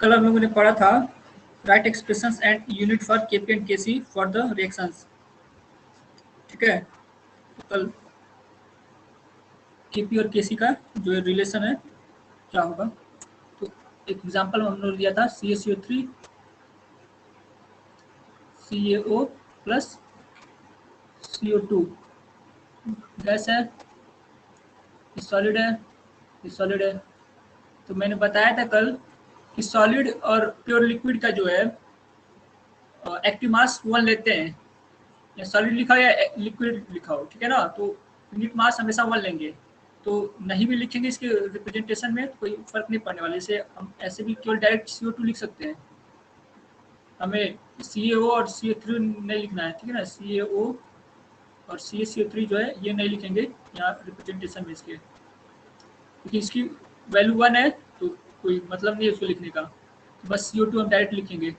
कल हम लोगों ने पढ़ा था write expressions and unit for KP and KC for the reactions. ठीक है, तो कल केपी और केसी का जो रिलेशन है क्या होगा, तो एक एग्जांपल हम लोग लिया था CaCO3 CaO plus CO2 gas है, सॉलिड है, सॉलिड है। तो मैंने बताया था कल कि सॉलिड और प्योर लिक्विड का जो है एक्टिव मास 1 लेते हैं, या सॉलिड लिखा हो या लिक्विड लिखा हो, ठीक है ना, तो यूनिट मास हमेशा 1 लेंगे। तो नहीं भी लिखेंगे इसके रिप्रेजेंटेशन में तो कोई फर्क नहीं पड़ने वाला, जैसे हम ऐसे भी केवल डायरेक्ट CO2 लिख सकते हैं, हमें CaO और CA3 नहीं लिखना है, ठीक है ना। CaO और CaCO3 जो है ये नहीं लिखेंगे यहाँ रिप्रेजेंटेशन में इसके, क्योंकि इसकी वैल्यू 1 है तो कोई मतलब नहीं है उसको लिखने का, तो बस CO2 हम डायरेक्ट लिखेंगे,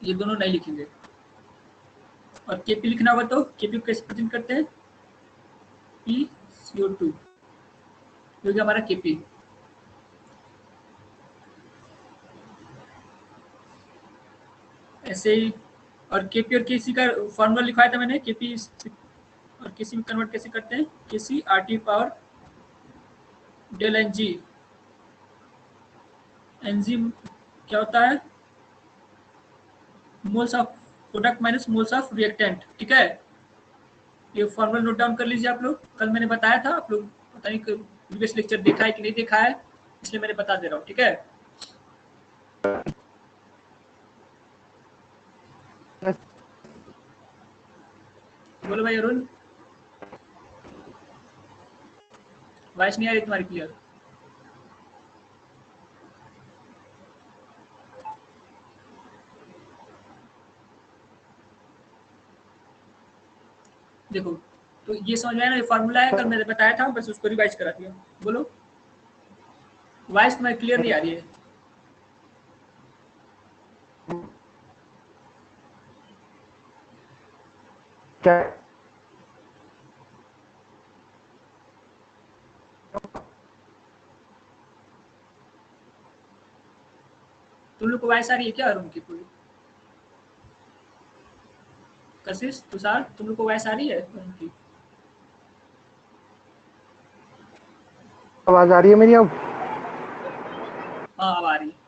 ये दोनों नहीं लिखेंगे। और Kp लिखना होगा तो Kp को कैसे प्रेजेंट करते हैं, PCO2 जो कि हमारा Kp। ऐसे ही और Kp और Kc का फॉर्मूला लिखवाया था मैंने, Kp और Kc में कन्वर्ट कैसे करते हैं, Kc RT power del Ng, एंजाइम क्या होता है, moles of product minus moles of reactant. ठीक है, ये फॉर्मूला नोट डाउन कर लीजिए आप लोग, कल मैंने बताया था, आप लोग पता नहीं प्रीवियस लेक्चर देखा है कि नहीं देखा है, इसलिए मैंने बता दे रहा हूँ। ठीक है, बोलो भाई अरुण, वॉइस नहीं आ रही तुम्हारी क्लियर। देखो, तो ये समझ में आया ना, ये फार्मूला है, कल मैंने बताया था, बस उसको रिवाइज करा दिया। बोलो, वॉइस तुम्हारी क्लियर नहीं आ रही है। क्या तुम लोग को वॉइस आ रही है क्या अरुण की पूरी? कशिश, तुषार, तुम लोग को वॉइस आ रही है अरुण की? आवाज आ रही है मेरी अब? हाँ, अब आ रही है।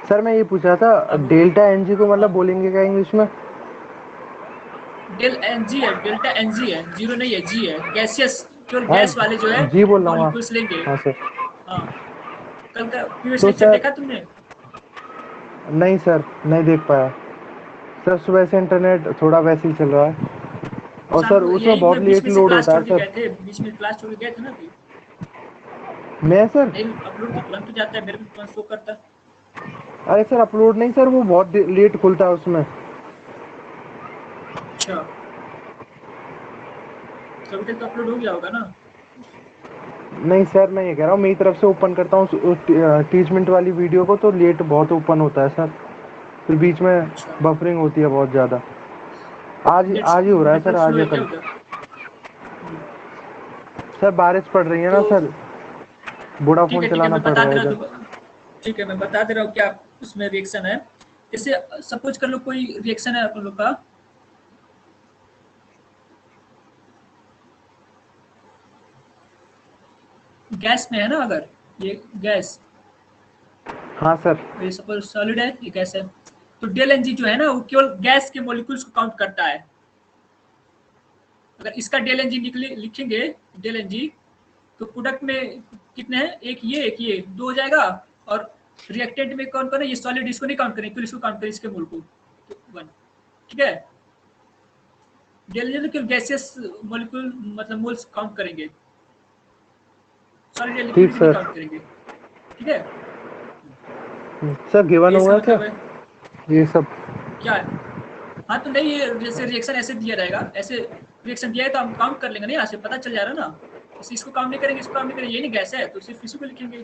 सर मैं ये पूछ रहा था, अब डेल्टा एनजी को मतलब हाँ, बोलेंगे क्या इंग्लिश में? डेल एनजी है, डेल्टा एनजी है, जीरो नहीं है, जी है, गैसियस, केवल हाँ गैस वाले जो है जी बोल रहा हूँ। मॉलिक्यूल्स लेंगे। हाँ सर। हाँ, कल का प्रीवियस तो लेक्चर सर देखा तुमने? नहीं सर, नहीं देख पाया सर, सुबह से इंटरनेट थोड़ा वैसे ही चल रहा है, तो और शाम सर को उसमें यही बहुत मैं बीच लेट में से लोड क्लास होता है छोड़ के सर। गए थे, बीच में क्लास छोड़ के गए थे ना अभी। मैं सर, नहीं अपलोड तो तुरंत हो जाता है, मेरे को तुरंत शो करता है। अरे सर अपलोड नहीं सर, वो बहुत लेट खुलता है उसमें। अच्छा, तो अभी तक तो अपलोड हो गया होगा ना? नहीं सर, मैं ये कह रहा हूँ मेरी तरफ से ओपन करता हूँ टीचमेंट वाली वीडियो को तो लेट बहुत ओपन होता है सर, फिर बीच में अच्छा, बफरिंग होती है बहुत ज़्यादा। आज नेट आज ही हो रहा है सर, नेटवर्क आज स्लो या है क्या कल। उधर? हम्म, सर बारिश पड़ रही है तो ना सर, ठीक वोडाफोन है, ठीक है, चलाना मैं पड़ बता रहा दे है रहा इधर। हूँ, ठीक है, मैं बता दे रहा हूँ क्या उसमें रिएक्शन है। जैसे सपोज कर लो कोई रिएक्शन है अपन लोग का, गैस में है ना, अगर ये गैस, हाँ सर। ये सपोज सॉलिड है, ये गैस है, तो डेल एनजी जो है ना वो केवल गैस के मॉलिक्यूल्स को काउंट करता है। अगर इसका डेल एनजी लिखेंगे, डेल एनजी, तो प्रोडक्ट में कितने हैं, एक ये दो हो जाएगा, और रिएक्टेंट में कौन कौन है, ये सॉलिड, इसको नहीं काउंट करें, केवल इसको काउंट करें, इसके मोल को, तो 1। ठीक है, डेल एनजी तो केवल गैसियस मॉलिक्यूल मतलब मोल्स काउंट करेंगे, सॉलिड या ठीक लिक्विड की नहीं सर। काउंट करेंगे। ठीक है, सर गिवन ये इसका होगा क्या मतलब है ये सब? क्या है? हाँ, तो नहीं, ये जैसे रिएक्शन ऐसे दिया रहेगा, ऐसे रिएक्शन दिया है तो हम काउंट कर लेंगे ना, यहाँ से पता चल जा रहा है ना, इसको काउंट नहीं करेंगे, इसको काउंट नहीं करेंगे, ये नहीं गैस है तो सिर्फ इसी को लिखेंगे।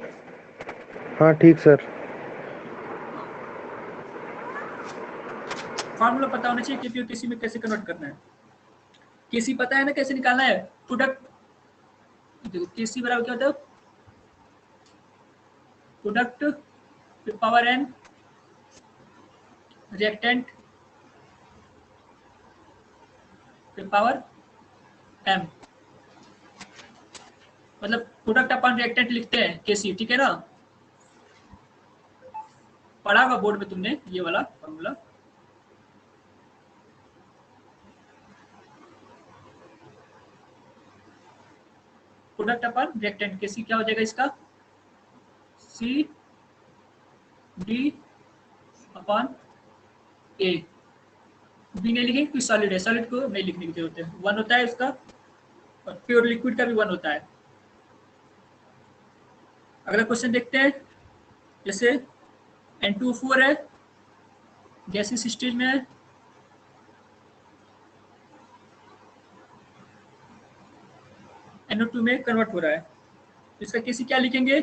हाँ ठीक सर। हाँ, फार्मूला पता होना चाहिए केपी और केसी में कैसे कन्वर्ट करना है। केसी पता है ना कैसे निकालना है, प्रोडक्ट, देखो केसी बराबर क्या होता है, प्रोडक्ट फिर पावर n, रिएक्टेंट फिर पावर m, मतलब प्रोडक्ट अपन रिएक्टेंट लिखते हैं केसी, ठीक है ना। पढ़ा होगा बोर्ड में तुमने ये वाला फॉर्मूला। प्रोडक्ट अपन रिएक्टेंट केसी क्या हो जाएगा इसका, सी डी अपॉन ए। बी नहीं लिखेंगे क्योंकि सॉलिड है, सॉलिड को नहीं लिखने की जरूरत है, वन होता है उसका, और प्योर लिक्विड का भी वन होता है। अगला क्वेश्चन देखते हैं, जैसे N2O4 है, गैसेस स्टेज में है, NO2 में कन्वर्ट हो रहा है, इसका केसी क्या लिखेंगे,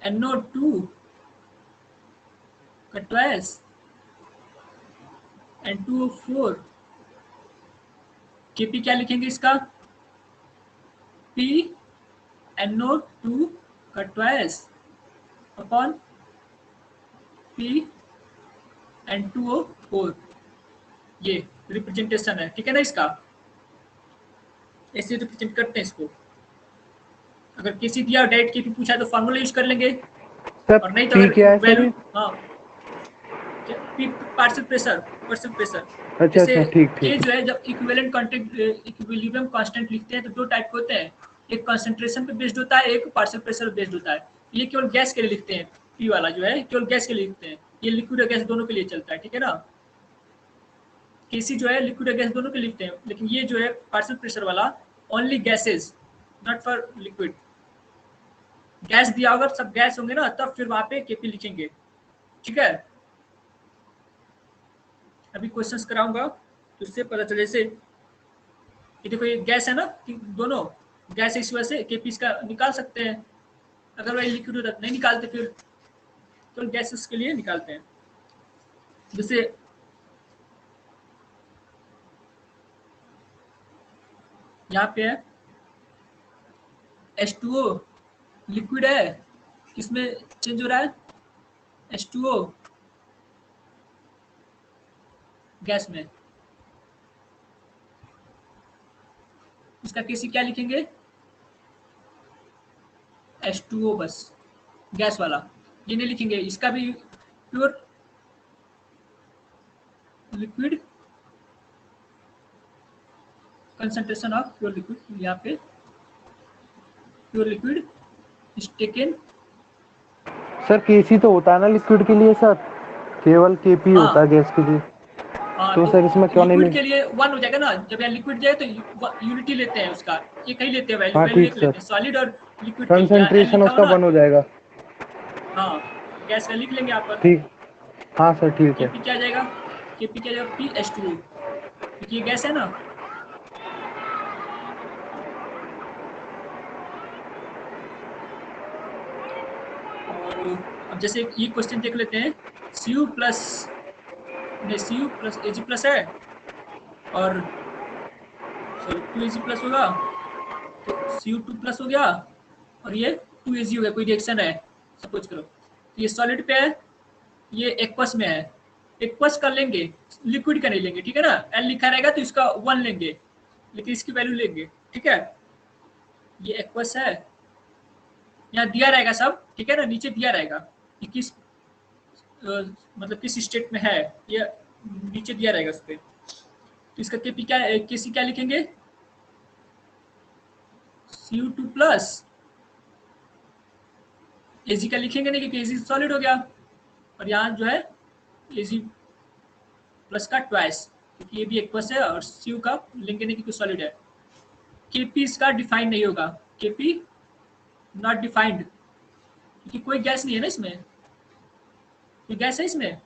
NO2 का ट्वाइस N2O4, केपी क्या लिखेंगे इसका, P NO2 का ट्वाइस अपॉन P N2O4, ये रिप्रेजेंटेशन है, ठीक है ना। इसका ऐसे रिप्रेजेंट करते हैं इसको। अगर किसी दिया डायरेक्ट केपी पूछा तो फॉर्मूला यूज कर लेंगे, सर और नहीं तो पी अगर क्या है सर वैल्यू, ये? हाँ पार्शियल प्रेशर, पार्शियल प्रेशर। अच्छा जैसे अच्छा, ठीक के ठीक। जो है, जब इक्विवेलेंट इक्विलिब्रियम कांस्टेंट लिखते हैं तो दो टाइप के होते हैं, एक कंसंट्रेशन पे बेस्ड होता है, एक पार्शियल प्रेशर बेस्ड होता है। ये केवल गैस के लिए लिखते हैं, पी वाला जो है केवल गैस के लिए लिखते हैं, ये लिक्विड और गैस दोनों के लिए चलता है, ठीक है ना। केसी जो है लिक्विड और गैस दोनों के लिखते हैं, लेकिन ये जो है पार्शियल प्रेशर वाला only gases, not for liquid. Gas दिया होगा, सब गैस होंगे ना, तब फिर वहां पे केपी लिखेंगे, ठीक है। अभी क्वेश्चंस कराऊंगा तो इससे पता चले, जैसे ये देखो ये गैस है ना, कि दोनों गैस है, इस वजह से केपी इसका निकाल सकते हैं। अगर वही लिक्विड होता तो नहीं निकालते, फिर तो गैसेस के लिए निकालते हैं। जैसे यहाँ पे है H2O लिक्विड है, किसमें चेंज हो रहा है, H2O गैस में। इसका केसी क्या लिखेंगे, H2O बस, गैस वाला, ये नहीं लिखेंगे। इसका भी pure liquid, concentration of pure liquid, यहाँ पे pure liquid is taken. Sir KC तो होता है ना लिक्विड के लिए सर, केवल केपी हाँ होता है गैस के लिए। हाँ, तो तो सर इसमें क्यों नहीं लिक्विड के लिए वन हो जाएगा ना, जब यहाँ लिक्विड जाए तो यूनिटी लेते हैं उसका, एक ही लेते हैं, वैल्यू हाँ वैल्यू ठीक एक सर, लेते हैं, सॉलिड और लिक्विड के लिए। यहाँ एल कंसंट्रेशन लिखा हो उसका ना, वन हो जाएगा। हाँ गैस का लिख लेंगे यहाँ पर। ठीक, हाँ सर ठीक है। केपी क्या आ जाएगा, केपी क्या आ जाएगा, PH2O, क्योंकि ये गैस है ना। और अब जैसे ये क्वेश्चन देख लेते हैं, Cu प्लस नहीं, Cu प्लस Ag प्लस है, और सॉरी 2Ag प्लस होगा, तो Cu2 प्लस हो गया, और ये 2Ag हो गया, कोई रिएक्शन है सपोज करो। तो ये सॉलिड पे है, ये एक्वस में है, एक्वस का लेंगे, लिक्विड का नहीं लेंगे, ठीक है ना। एल लिखा रहेगा तो इसका वन लेंगे, लेकिन इसकी वैल्यू लेंगे, ठीक है। ये एक्वस है, यहाँ दिया रहेगा सब, ठीक है ना, नीचे दिया रहेगा कि किस मतलब किस स्टेट में है, ये नीचे दिया रहेगा उस पर। तो इसका केपी क्या, केसी क्या लिखेंगे, Cu2 प्लस Ag का लिखेंगे नहीं, क्योंकि Ag सॉलिड हो गया, और यहाँ जो है Ag प्लस का ट्वाइस, क्योंकि ये भी एक्वस है, और Cu का लेंगे नहीं क्योंकि सॉलिड है। केपी इसका डिफाइन नहीं होगा, केपी नॉट डिफाइंड, क्योंकि कोई गैस नहीं है ना इसमें, कोई गैस है इसमें,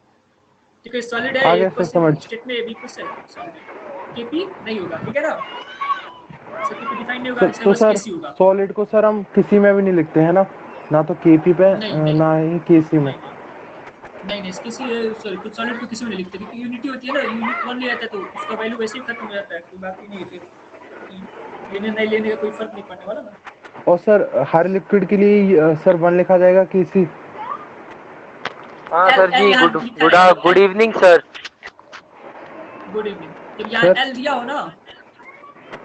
ठीक है। सॉलिड है, आ गया सर एक्वस समझ। स्टेट में भी कुछ है, सॉलिड है, केपी नहीं होगा, ठीक है ना। इसका केपी डिफाइन नहीं होगा, सर इसका तो बस सर केसी होगा। सॉलिड को सर हम किसी में भी नहीं लिखते हैं ना, ना तो केपी पे नहीं नहीं ना ही केसी में। नहीं नहीं नहीं नहीं, किसी सॉरी कुछ सॉलिड को किसी में नहीं लिखते, क्योंकि यूनिटी होती है ना, यूनिट वन ले जाता है तो उसका वैल्यू वैसे ही खत्म हो जाता है, कोई बात ही नहीं है, फिर लेने नहीं लेने का कोई फर्क नहीं पड़ने वाला ना। और सर हर लिक्विड के लिए सर 1 लिखा जाएगा केसी? हाँ एल सर एल जी, यहाँ गुड लिखा गुड रहेगा जब good L, evening sir. Good evening, जब यहाँ सर एल दिया हो ना,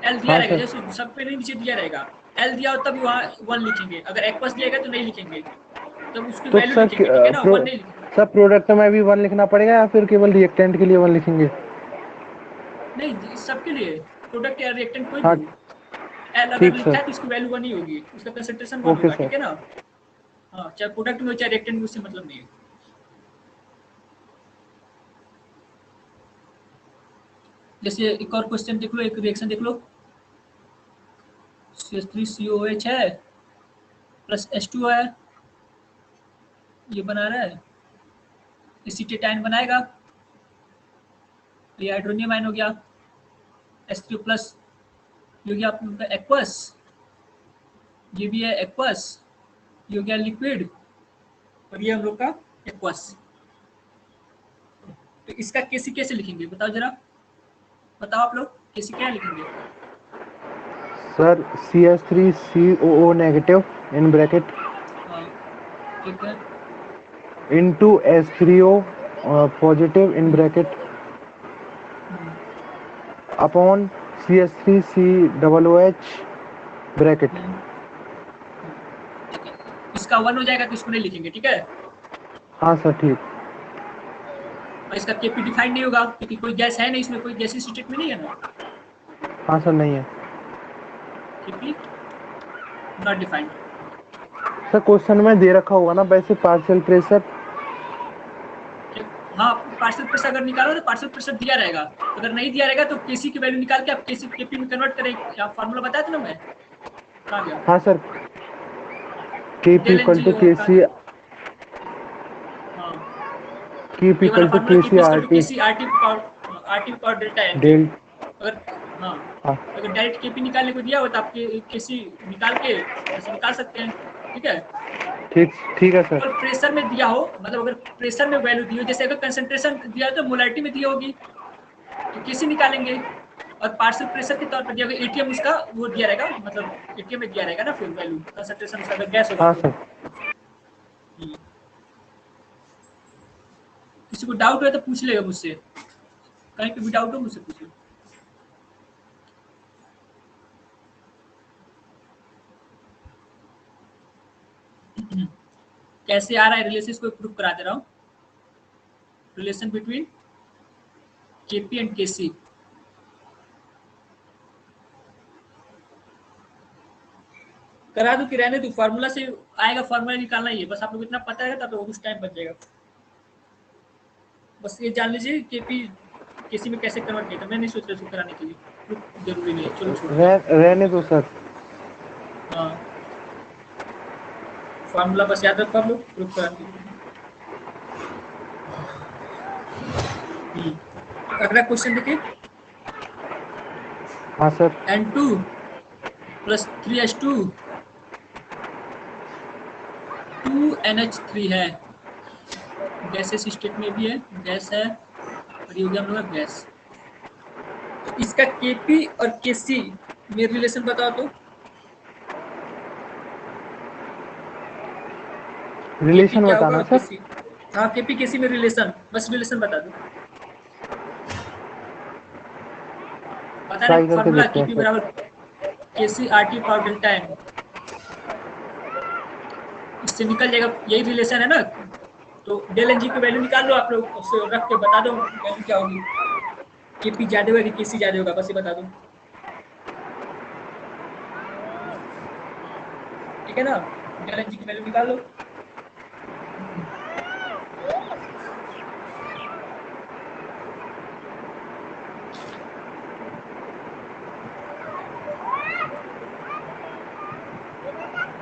एल दिया हाँ रहेगा सर, जैसे सब पे नहीं नीचे दिया रहेगा, एल दिया हो तभी वहाँ 1 लिखेंगे, अगर एक्वस दिएगा तो नहीं लिखेंगे, तब उसकी तो वैल्यू सर लिखेंगे, ठीक है ना, 1 नहीं लिखेंगे। सर प्रोडक्ट में भी 1 लिखना पड़ेगा या फिर केवल रिएक्टेंट के लिए 1 लिखेंगे? नहीं, सबके लिए, प्रोडक्ट या रिएक्टेंट कोई भी हाँ हो, एल अगर ठीक लिखा सर, है तो उसकी वैल्यू 1 ही होगी, उसका कंसंट्रेशन 1 ओके होगा, सर। ठीक है ना। हाँ, चाहे प्रोडक्ट में हो चाहे रिएक्टेंट में, उससे मतलब नहीं है। जैसे एक और क्वेश्चन देख लो, एक रिएक्शन देख लो, CH3COH है प्लस H2 है, ये बना रहा है, एसीटेटाइन बनाएगा, ये हाइड्रोनियम आयन हो गया, H3 प्लस, ये हो गया आपका एक्वस, ये भी है एक्वस, ये हो गया लिक्विड, और ये हम लोग का एक्वस। तो इसका केसी कैसे लिखेंगे बताओ जरा, बताओ आप लोग केसी क्या लिखेंगे। Sir CH3COO negative in bracket हाँ ठीक है, into H3O positive in bracket upon CH3COOH bracket. Hmm, ठीक है, इसका 1 हो जाएगा तो इसको नहीं लिखेंगे, ठीक है। हाँ सर ठीक। और इसका केपी डिफाइन नहीं होगा क्योंकि कोई गैस है नहीं, इसमें कोई गैसीय स्टेट में नहीं है ना, हाँ सर नहीं है। KP not defined. Sir question में दे रखा होगा ना वैसे पार्शियल प्रेशर? हाँ, पार्शियल प्रेशर अगर निकालो तो पार्शियल प्रेशर दिया रहेगा, अगर नहीं दिया रहेगा तो केसी की वैल्यू निकाल के आप केसी केपी में कन्वर्ट करें, आप फार्मूला बताया था ना मैं, कहाँ गया, हाँ sir, KP del N equal G to KC, हाँ, KP ये वाला equal to formula KC KP equal to RT KC RT power delta N T. Del. अगर, हाँ, हाँ अगर डायरेक्ट केपी निकालने को दिया हो तो आप केसी निकाल के ऐसे निकाल सकते हैं, ठीक है। ठीक, ठीक है सर। अगर प्रेशर में दिया हो, मतलब अगर प्रेशर में वैल्यू दी हो, जैसे अगर कंसंट्रेशन दिया हो तो मोलारिटी में दी होगी तो कैसे निकालेंगे, और पार्शियल प्रेशर के तौर पर दिया, अगर एटीएम उसका वो दिया रहेगा, मतलब एटीएम में दिया रहेगा ना, फिर वैल्यू कंसंट्रेशन उसका अगर गैस होगा हाँ तो। सर। किसी को डाउट है तो पूछ लेगा मुझसे, कहीं पे भी डाउट हो मुझसे पूछिए। कैसे आ रहा है रिलेशन, इसको प्रूव करा दे रहा हूँ, रिलेशन बिटवीन केपी एंड केसी। करा दूं कि रहने दूं, फार्मूला से आएगा, फार्मूला निकालना ही है, बस आप लोग इतना पता है तो उस टाइम बच जाएगा। बस ये जान लीजिए केपी केसी में कैसे कन्वर्ट किया था, मैं नहीं सोच रहा इसको कराने के लिए, प्रूफ जरूरी नहीं है, चलो छोड़ दिया। रहने दो सर। हाँ, फार्मूला बस याद रखो आप लोग, प्रूफ कराने के लिए। अगला क्वेश्चन देखिए, हाँ sir. N2 plus 3H2 2NH3 है, गैसेस स्टेट में भी है, गैस है, और ये हो गया हम लोग का गैस। तो इसका केपी और केसी में रिलेशन बताओ तो, केपी रिलेशन क्या होगा बताना और सर। केसी, हाँ केपी केसी में रिलेशन, बस रिलेशन बता दो, पता ट्राई नहीं करके फार्मूला, देखते हैं केपी सर। बराबर केसी आरटी पावर डेल्टा एन, इससे निकल जाएगा, यही रिलेशन है ना। तो डेल एन जी की वैल्यू निकाल लो आप लोग, उससे रख के बता दो वैल्यू क्या होगी, केपी ज्यादा होगा कि केसी ज्यादा होगा, बस ये बता दो, ठीक है ना। डेल एन जी की वैल्यू निकाल लो।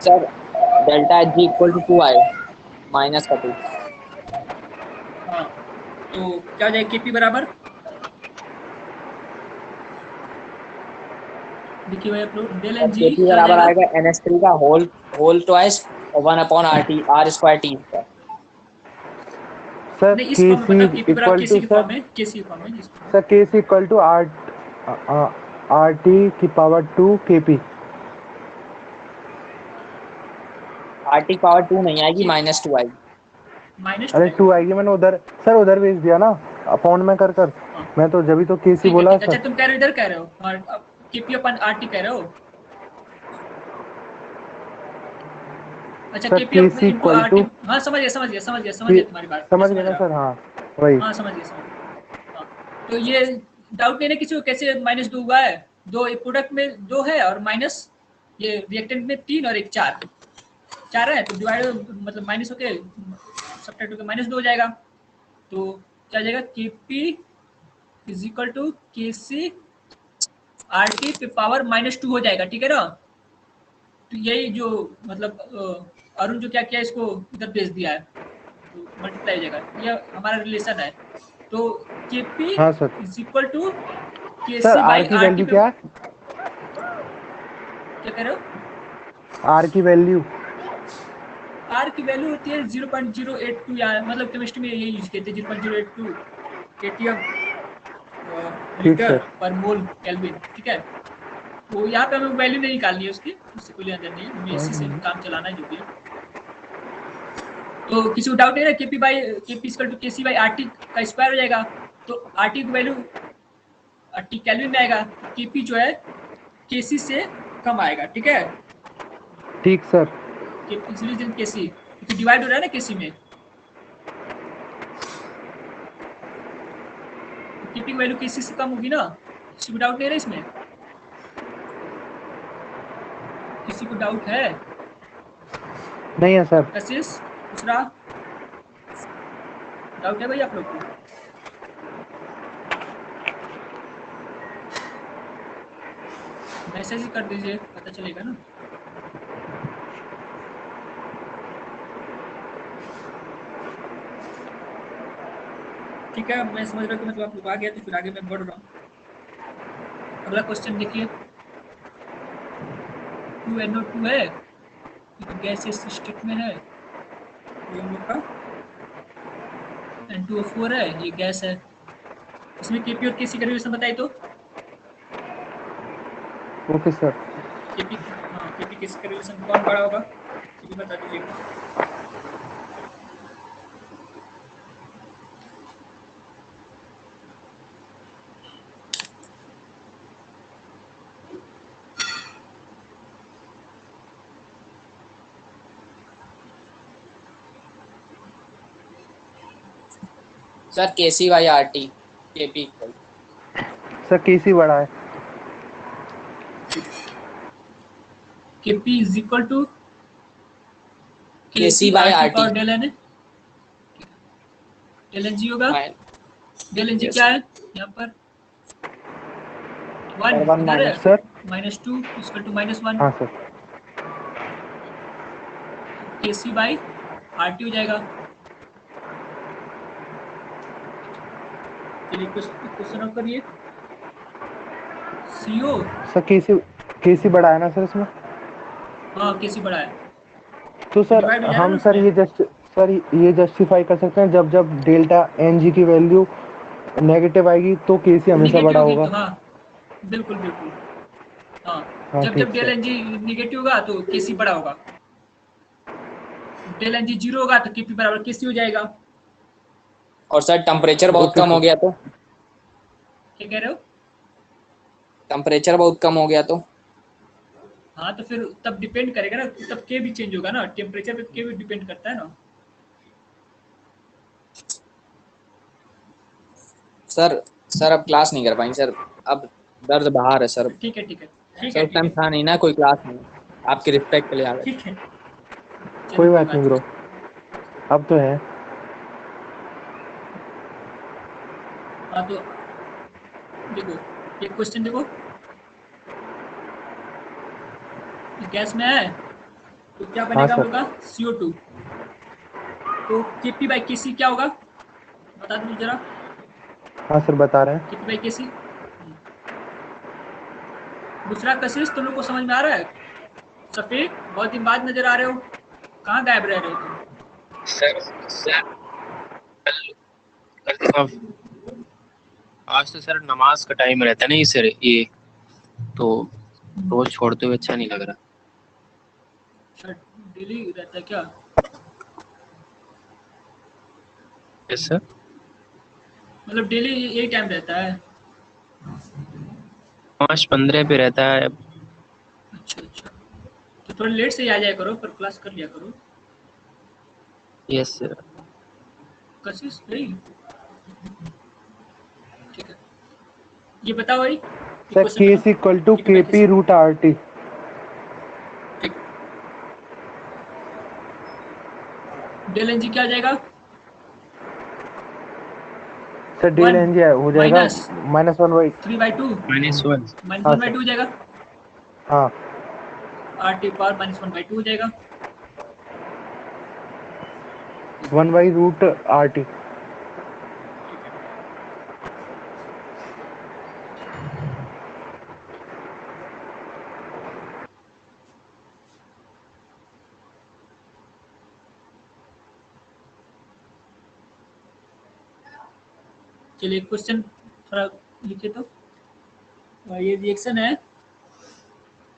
Sir delta H G equal to 2 I minus का 2। हाँ, तो क्या हो जाएगा केपी बराबर, देखिए भाई आप लोग, डेल और एन जी केपी क्या हो बराबर जाएगा, आएगा NH3 का whole twice 1 upon R square T square. Sir नहीं इस फॉर्म में KC बताओ, केपी बराबर इक्वल केसी टू के सर, फॉर्म में, केसी के फॉर्म में जिसको, sir KC equal to RT की पावर 2 KP। RT पावर 2 नहीं आएगी, -2 आएगी। -2 अरे आएगा। 2 आएगी, मैंने उधर सर उधर भेज दिया ना अकाउंट में कर कर। हाँ। मैं तो जब भी तो केसी ठीक है बोला ठीक है। अच्छा सर। तुम कह रहे हो इधर कह रहे हो, और केपी अपन आरटी कह रहे हो। अच्छा sir KP KC into equal to, RT. हाँ समझ गया समझ गया समझ गया समझ गया तुम्हारी बात, मैं समझ गए समझ ना रहा सर? हूँ। हाँ वही। हाँ समझ गया समझ गया। हाँ तो ये डाउट नहीं है किसी को कैसे -2 हुआ है। दो प्रोडक्ट में 2 है और माइनस ये रिएक्टेंट में 3 और एक 4 है, तो डिवाइड मतलब माइनस होके सब्ट्रैक्ट होके -2 हो जाएगा। तो क्या हो जाएगा, KP is equal to KC RT पे पावर -2 हो जाएगा, ठीक है ना। तो यही जो मतलब अरुण जो क्या किया इसको इधर भेज दिया है, तो मल्टीप्लाई हो जाएगा, ये हमारा रिलेशन है। तो केपी हाँ sir. Is equal to sir KC R by की आरटी वैल्यू पे। क्या है? क्या कह रहे हो? आर की वैल्यू? आर की वैल्यू होती है 0.082, या मतलब केमिस्ट्री में यही यूज करते हैं 0.082 एटीएम ठीक लीटर सर। पर मोल केल्विन, ठीक है। तो यहाँ पे हमें वैल्यू नहीं निकालनी है उसकी, उससे कोई लेना देना नहीं है, हमें इसी से काम चलाना है जो भी है। तो किसी को डाउट नहीं है, KP equal to KC by RT का स्क्वायर हो जाएगा। तो आरटी की वैल्यू टी केल्विन में आएगा, तो केपी जो है केसी से कम आएगा, ठीक है। ठीक सर। केसी क्योंकि डिवाइड हो रहा है ना केसी में, तो केपी की वैल्यू केसी से कम होगी ना। किसी को डाउट नहीं है इसमें? किसी को डाउट है? नहीं है सर। कशिश दूसरा डाउट है भाई आप लोग को? मैसेज ही कर दीजिए, पता चलेगा ना। ठीक है, मैं समझ रहा हूँ कि मतलब आप लोग आ गया, तो फिर आगे मैं बढ़ रहा हूँ। अगला क्वेश्चन देखिए, 2NO2 है, ये तो गैसियस स्टेट में है, ये हम लोग का N2O4 है, ये गैस है। इसमें केपी और केसी का रिलेशन बताइए तो। Okay sir. केपी, हाँ केपी केसी का रिलेशन कौन बड़ा होगा, ये भी बता दीजिएगा। Sir KC by RT, KP equal. Sir KC बड़ा है। KP is equal to KC KC by RT RT। Power del N, del N G होगा। डेल एन जी यस क्या सर। है यहाँ पर? 1 सर 1 इधर है, सर -2 इक्वल टू -1, हाँ सर। केसी बाई आरटी हो जाएगा। चलिए क्वेश्चन ऑफ करिए। सीओ, सर केसी बड़ा है ना सर इसमें? हाँ केसी बड़ा है, तो तो सर डिवाइड हो जाएगा ना हम सर उसमें। ये जस्टिफाई कर सकते हैं जब जब डेल्टा एन जी की वैल्यू नेगेटिव आएगी तो केसी तो हमेशा निगेटिव बड़ा होगी होगा। तो हाँ, बिल्कुल बिल्कुल। हाँ, हाँ जब ठीक जब del sir. N G negative होगा तो केसी बड़ा होगा, डेल एन जी 0 होगा तो केपी बराबर केसी हो जाएगा। और सर टेम्परेचर बहुत ओके कम हो सर। गया तो? क्या कह रहे हो? टेम्परेचर बहुत कम हो गया तो? हाँ तो फिर तब डिपेंड करेगा ना, तब के भी चेंज होगा ना, टेम्परेचर पे के भी डिपेंड करता है ना। सर सर अब क्लास नहीं कर पाएंगे सर, अब दर्द बाहर है सर। ठीक है ठीक है ठीक सर है उस ठीक टाइम है था नहीं ना, कोई क्लास नहीं। आपकी रिस्पेक्ट के लिए आ गए। ठीक है। कोई चलो कोई बात नहीं बात ब्रो, नहीं। अब तो है। हाँ तो देखो, ये क्वेश्चन देखो, गैस में है तो क्या हाँ बनेगा हम सर। लोग का CO2, तो केपी बाई केसी क्या होगा बता दो जरा। हाँ सर बता रहे हैं। केपी बाई केसी। दूसरा कशिश तुम लोग को समझ में आ रहा है? शफीक बहुत दिन बाद नजर आ रहे हो, कहाँ गायब रह रहे हो तुम? सर सर आज तो सर नमाज का टाइम रहता है नहीं सर, ये तो रोज छोड़ते हुए अच्छा नहीं लग रहा। अच्छा, डेली रहता है क्या? Yes sir. मतलब डेली यही टाइम रहता है? 5:15 पे रहता है। अच्छा अच्छा, तो थोड़ा लेट से ही आ जाया करो, पर क्लास कर लिया करो। Yes sir. कशिश नहीं? ठीक है, ये बताओ भाई, ये सर क्वेश्चन के बताओ इज इक्वल टू कि के मैं पी किस रूट आर टी। ठीक, डेल एन जी क्या हो जाएगा? सर डेल 1 एन जी हो जाएगा माइनस -1/। 3/2, -1। माइनस हाँ वन बाई सर। टू हो जाएगा, हाँ, आर टी पावर -1/2 हो जाएगा। 1/रूट आर टी। ठीक है, चलिए क्वेश्चन थोड़ा लिखे तो। ये रिएक्शन है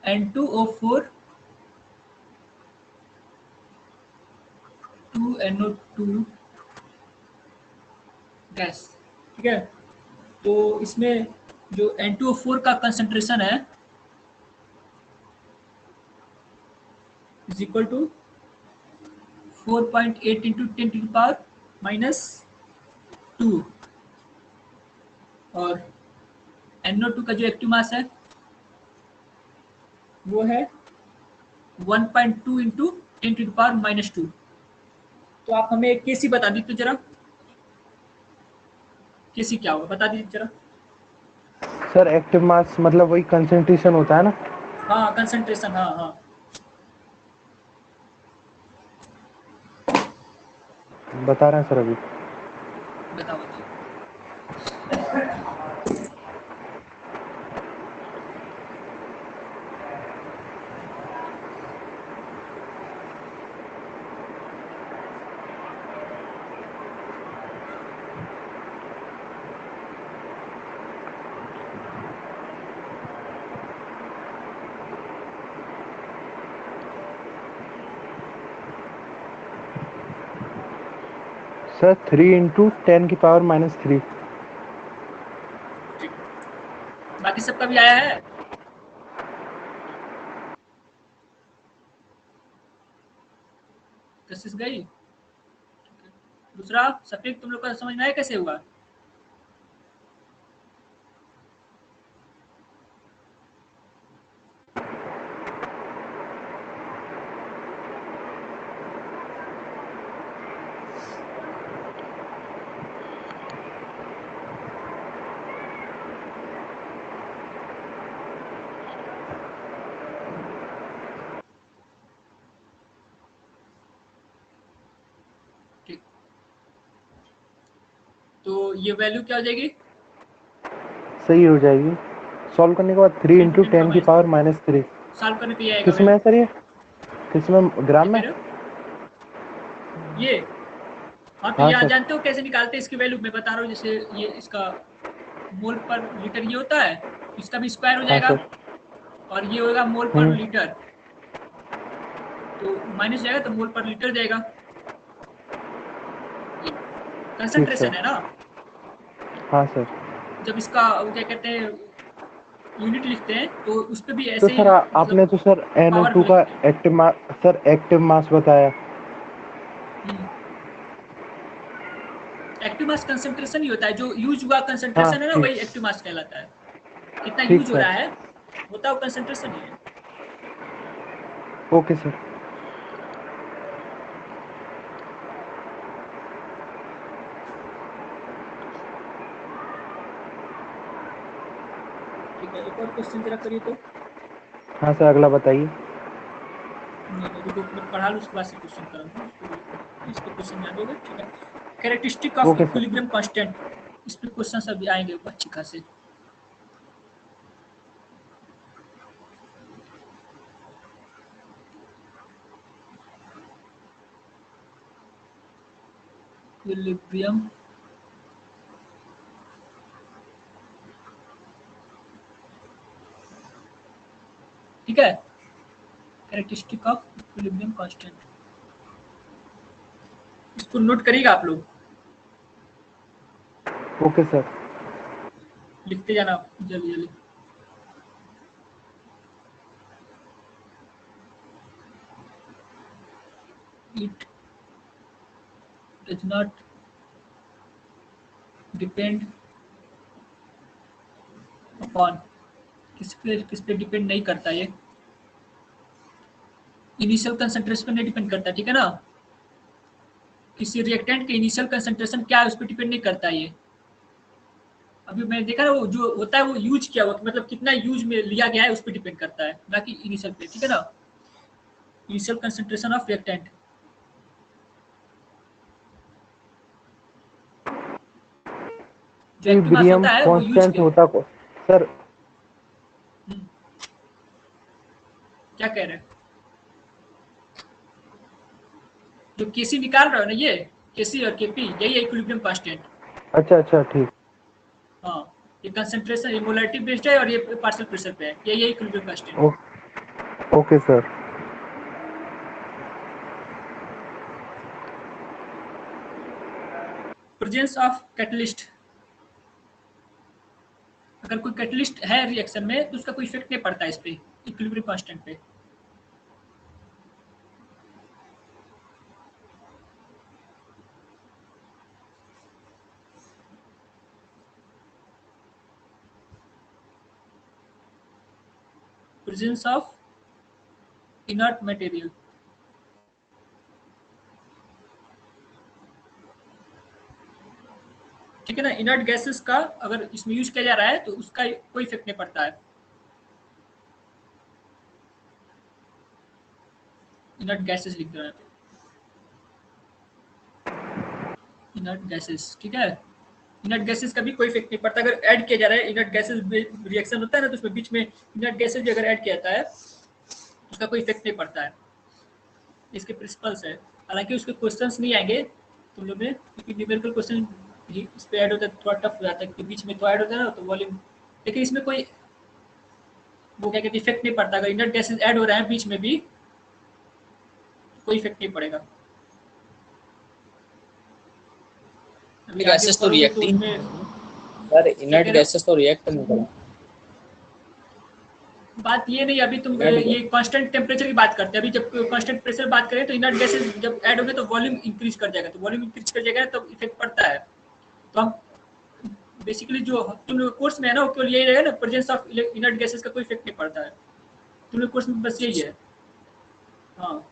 N2O4 2NO2 गैस। ठीक है, तो इसमें जो N2O4 का कंसंट्रेशन है इज इक्वल टू 4.8 इंटू 10⁻⁻², और NO2 का जो एक्टिव मास है वो है 1.2 इंटू 10⁻⁻²। तो आप हमें केसी बता दीजिए तो जरा, केसी क्या होगा बता दीजिए जरा। सर एक्टिव मास मतलब वही कंसंट्रेशन होता है ना। हाँ कंसंट्रेशन, हाँ हाँ, बता रहे हैं सर अभी। बताओ बताओ। सर 3 × 10⁻³ ठीक, बाकी सबका भी आया है? कशिश गई? दूसरा सफीक, तुम लोग का समझ में आया कैसे हुआ? ठीक, तो ये वैल्यू क्या हो जाएगी? सही हो जाएगी। सॉल्व करने के बाद 3 इंटू × 10⁻³ सॉल्व करने पे ये आएगा किस में वैल्यू। है सर ये? किस में, ग्राम क्या में? कह रहे हो? ये, हाँ तो हाँ यहाँ सर। जानते हो कैसे निकालते हैं इसकी वैल्यू? मैं बता रहा हूँ, जैसे ये इसका मोल पर लीटर ये होता है, इसका भी स्क्वायर हो हाँ जाएगा, सर। और ये होगा मोल पर लीटर, तो माइनस जाएगा तो मोल पर लीटर जाएगा। ये ठीक सर। कंसंट्रेशन है ना। हाँ सर। जब इसका वो क्या कहते हैं यूनिट लिखते हैं तो उस पे भी तो ऐसे ही सर आपने मतलब तो सर पावर NO2 भी का लिखते हैं। Active mass, sir active mass बताया। एक्टिव मास कंसंट्रेशन ही होता है, जो यूज हुआ हाँ कंसंट्रेशन है ना, ठीक। वही एक्टिव मास कहलाता है। कितना ठीक यूज हो सर। रहा है होता है वो कंसंट्रेशन ही है। Okay sir. ठीक है, एक और क्वेश्चन जरा करिए तो। हाँ सर अगला बताइए। नहीं रुको, मैं पढ़ा लूँ उसके बाद से क्वेश्चन करूँगा, तो इस पे क्वेश्चन ध्यान दोगे? ठीक है, characteristic of okay sir. Equilibrium constant, इस पे क्वेश्चन सब आएंगे अच्छी खासे। इक्विलिब्रियम ठीक है, कैरेक्टरिस्टिक ऑफ इक्विलिब्रियम कांस्टेंट, इसको नोट करिएगा आप लोग, ओके सर। लिखते जाना जल्दी जल्दी। It does not depend upon, किस पे डिपेंड नहीं करता ये, इनिशियल कंसंट्रेशन पे नहीं डिपेंड करता, ठीक है ना। किसी रिएक्टेंट के इनिशियल कंसंट्रेशन क्या है उस पर डिपेंड नहीं करता ये। अभी मैंने देखा ना, वो जो होता है वो यूज किया हुआ, मतलब कितना यूज में लिया गया है उस पर डिपेंड करता है, ना कि इनिशियल पे, ठीक है ना। इनिशियल कंसंट्रेशन ऑफ रिएक्टेंट, जो एक्टिव मास इक्विलिब्रियम होता है वो यूज कांस्टेंट किया। होता को सर, क्या कह रहे हैं, जो केसी निकाल रहे हो ना, ये केसी और केपी यही है इक्विलिब्रियम कांस्टेंट। अच्छा अच्छा ठीक। हाँ, ये कंसंट्रेशन, ये मोलरिटी बेस्ड है और ये पार्शियल प्रेशर पे है, यही है equilibrium constant. Okay sir. Presence of catalyst, अगर कोई कैटलिस्ट है रिएक्शन में तो उसका कोई इफेक्ट नहीं पड़ता इस पे, इक्विलिब्रियम कांस्टेंट पे। प्रेजेंस ऑफ इनर्ट मटेरियल, ठीक है ना। इनर्ट गैसेस का अगर इसमें यूज किया जा रहा है तो उसका कोई इफेक्ट नहीं पड़ता है। इनर्ट गैसेस लिख दो यहाँ पे, इनर्ट गैसेस, ठीक है। इनर्ट गैसेस का भी कोई इफेक्ट नहीं पड़ता अगर ऐड किया जा रहा है। इनर्ट गैसेस रिएक्शन होता है ना, तो उसमें बीच में इनर्ट गैसेस भी अगर ऐड किया जाता है तो उसका कोई इफेक्ट नहीं पड़ता है। इसके प्रिंसिपल्स है, हालांकि उसके क्वेश्चंस नहीं आएंगे तुम लोग में, क्योंकि न्यूमेरिकल क्वेश्चन भी इस पे ऐड होता है, थोड़ा टफ हो जाता है क्योंकि बीच में तो ऐड होता है ना, तो वॉल्यूम, लेकिन इसमें कोई वो क्या कहते हैं इफेक्ट नहीं पड़ता। अगर इनर्ट गैसेस ऐड हो रहे हैं बीच में भी कोई इफेक्ट नहीं पड़ेगा। अभी आगे गैसेस तो पढ़ोगे तो रिएक्टिंग उसमें सर, क्या इनर्ट कह रहे हो? गैसेस तो रिएक्ट नहीं करें। बात ये नहीं, अभी तुम इनर्ट ये कांस्टेंट टेम्परेचर की बात करते हैं। अभी जब कांस्टेंट प्रेशर बात करें तो इनर्ट गैसेस जब ऐड होंगे तो वॉल्यूम इंक्रीज कर जाएगा, तो वॉल्यूम इंक्रीज कर जाएगा तो इफेक्ट पड़ता है। तो हम बेसिकली जो तुम लोग कोर्स में है ना वो केवल यही रहेगा ना, प्रेजेंस ऑफ इनर्ट गैसेस का कोई इफेक्ट नहीं पड़ता है। तुम लोग कोर्स में बस यही है। हाँ,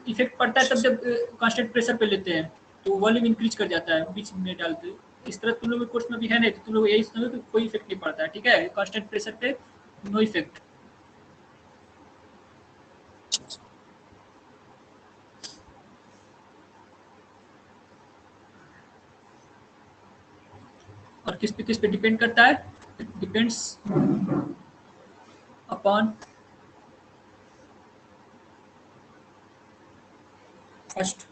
इफेक्ट पड़ता है तब जब कांस्टेंट प्रेशर पे लेते हैं तो वॉल्यूम इंक्रीज कर जाता है बीच में डालते। इस तरह तुम लोग के कोर्स में भी है नहीं, तो तुम लोग यही समझो कि कोई इफेक्ट नहीं पड़ता है, ठीक है। कांस्टेंट प्रेशर पे नो इफेक्ट। और किस पे डिपेंड करता है, depends upon first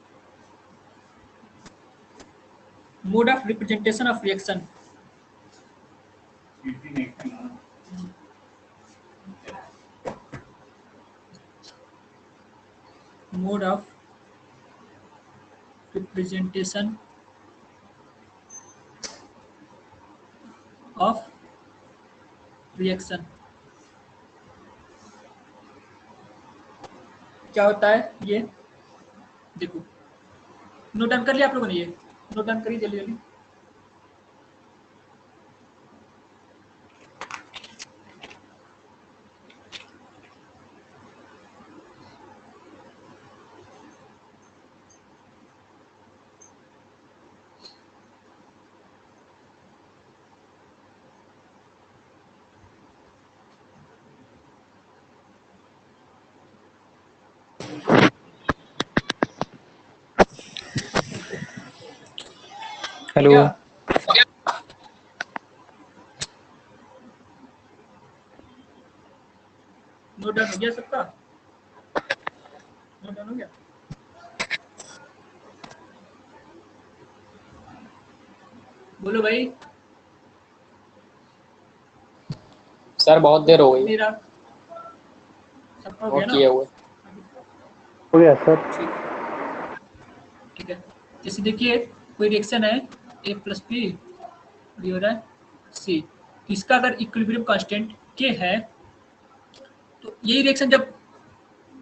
mode of representation of reaction. Mode of representation of reaction क्या होता है ये देखो, नोट डाउन कर लिया आप लोगों ने, ये नोट डाउन करिए जल्दी जल्दी। हेलो। क्या नोट डाउन हो गया सबका, नोट डाउन हो गया। बोलो भाई। सर बहुत देर हो गई। मेरा सबका हो गया ना? किए हुए। हो गया सर। ठीक है, जैसे देखिए कोई रिएक्शन है ए प्लस बी हो रहा है सी, तो इसका अगर इक्विलिब्रियम कांस्टेंट के है तो यही रिएक्शन जब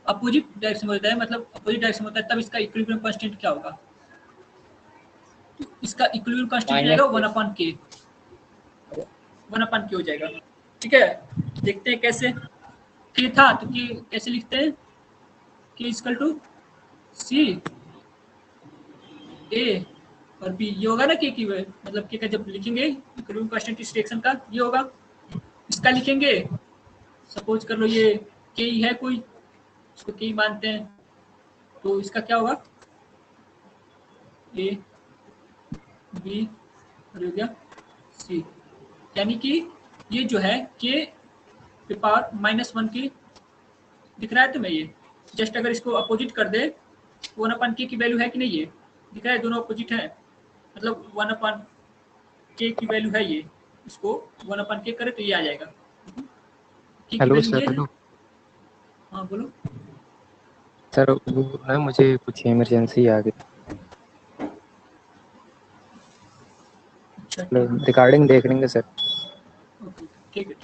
अपोजिट डायरेक्शन में होता है, मतलब अपोजिट डायरेक्शन में होता है, तब इसका इक्विलिब्रियम कांस्टेंट क्या होगा? तो इसका इक्विलिब्रियम कांस्टेंट हो जाएगा -k। 1/k, 1/k हो जाएगा। ठीक है, देखते हैं कैसे। के था तो के कैसे लिखते हैं? के इक्वल टू सी ए और बी, ये होगा ना के की वे, मतलब के का जब लिखेंगे इक्विलिब्रियम कांस्टेंट इस रिएक्शन का ये होगा। इसका लिखेंगे, सपोज कर लो ये के ही है कोई, इसको के ही मानते हैं, तो इसका क्या होगा? ए बी और हो गया सी, यानी कि ये जो है के पावर -1 की दिख रहा है तुम्हें? ये जस्ट अगर इसको अपोजिट कर दे 1/k की वैल्यू है कि नहीं? ये दिख रहा है, दोनों अपोजिट है, मतलब 1/k की वैल्यू है ये, इसको 1/k करे तो ये आ जाएगा। k की हेलो वैल्यू सर। ये है। हेलो हाँ बोलो। सर, वो ना मुझे कुछ इमरजेंसी आ गई, अच्छा ठीक है, रिकॉर्डिंग देख लेंगे सर। ओके ठीक है,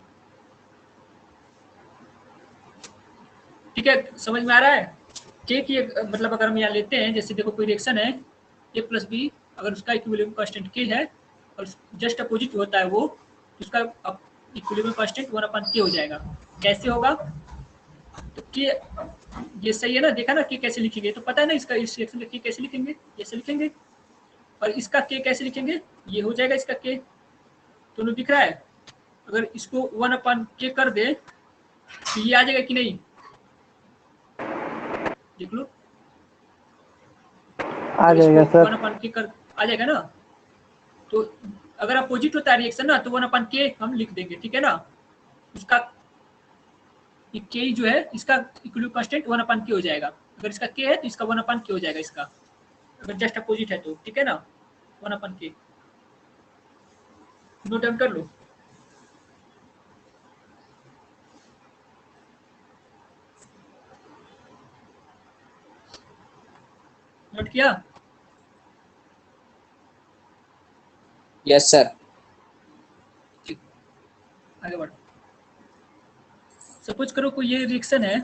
ठीक है, समझ में आ रहा है? के की मतलब अगर हम यहाँ लेते हैं, जैसे देखो कोई रिएक्शन है ए प्लस बी, अगर उसका इक्विलिब्रियम कांस्टेंट के है और जस्ट अपोजिट होता है वो, तो उसका इक्विलिब्रियम कांस्टेंट 1/k हो जाएगा। कैसे होगा? तो के ये सही है ना, देखा ना के कैसे लिखेंगे, तो पता है ना इसका, इस रिएक्शन का के कैसे लिखेंगे, ऐसे लिखेंगे, और इसका के कैसे लिखेंगे, ये हो जाएगा इसका के, दोनों दिख रहा है। अगर इसको 1/k कर दे तो ये आ जाएगा कि नहीं? देख लो, आ अगर जाएगा इसको सर। 1/k कर आ जाएगा ना, तो अगर अपोजिट होता है रिएक्शन ना, तो 1/k हम लिख देंगे, ठीक है ना? उसका के जो है इसका इक्विलिब्रियम कांस्टेंट 1/k हो जाएगा। अगर इसका के है तो इसका 1/k हो जाएगा इसका, अगर जस्ट अपोजिट है तो, ठीक है ना? 1/k नोट डाउन कर लो। नोट किया? Yes sir. ठीक, आगे बढ़ो। सपोज करो कोई ये रिएक्शन है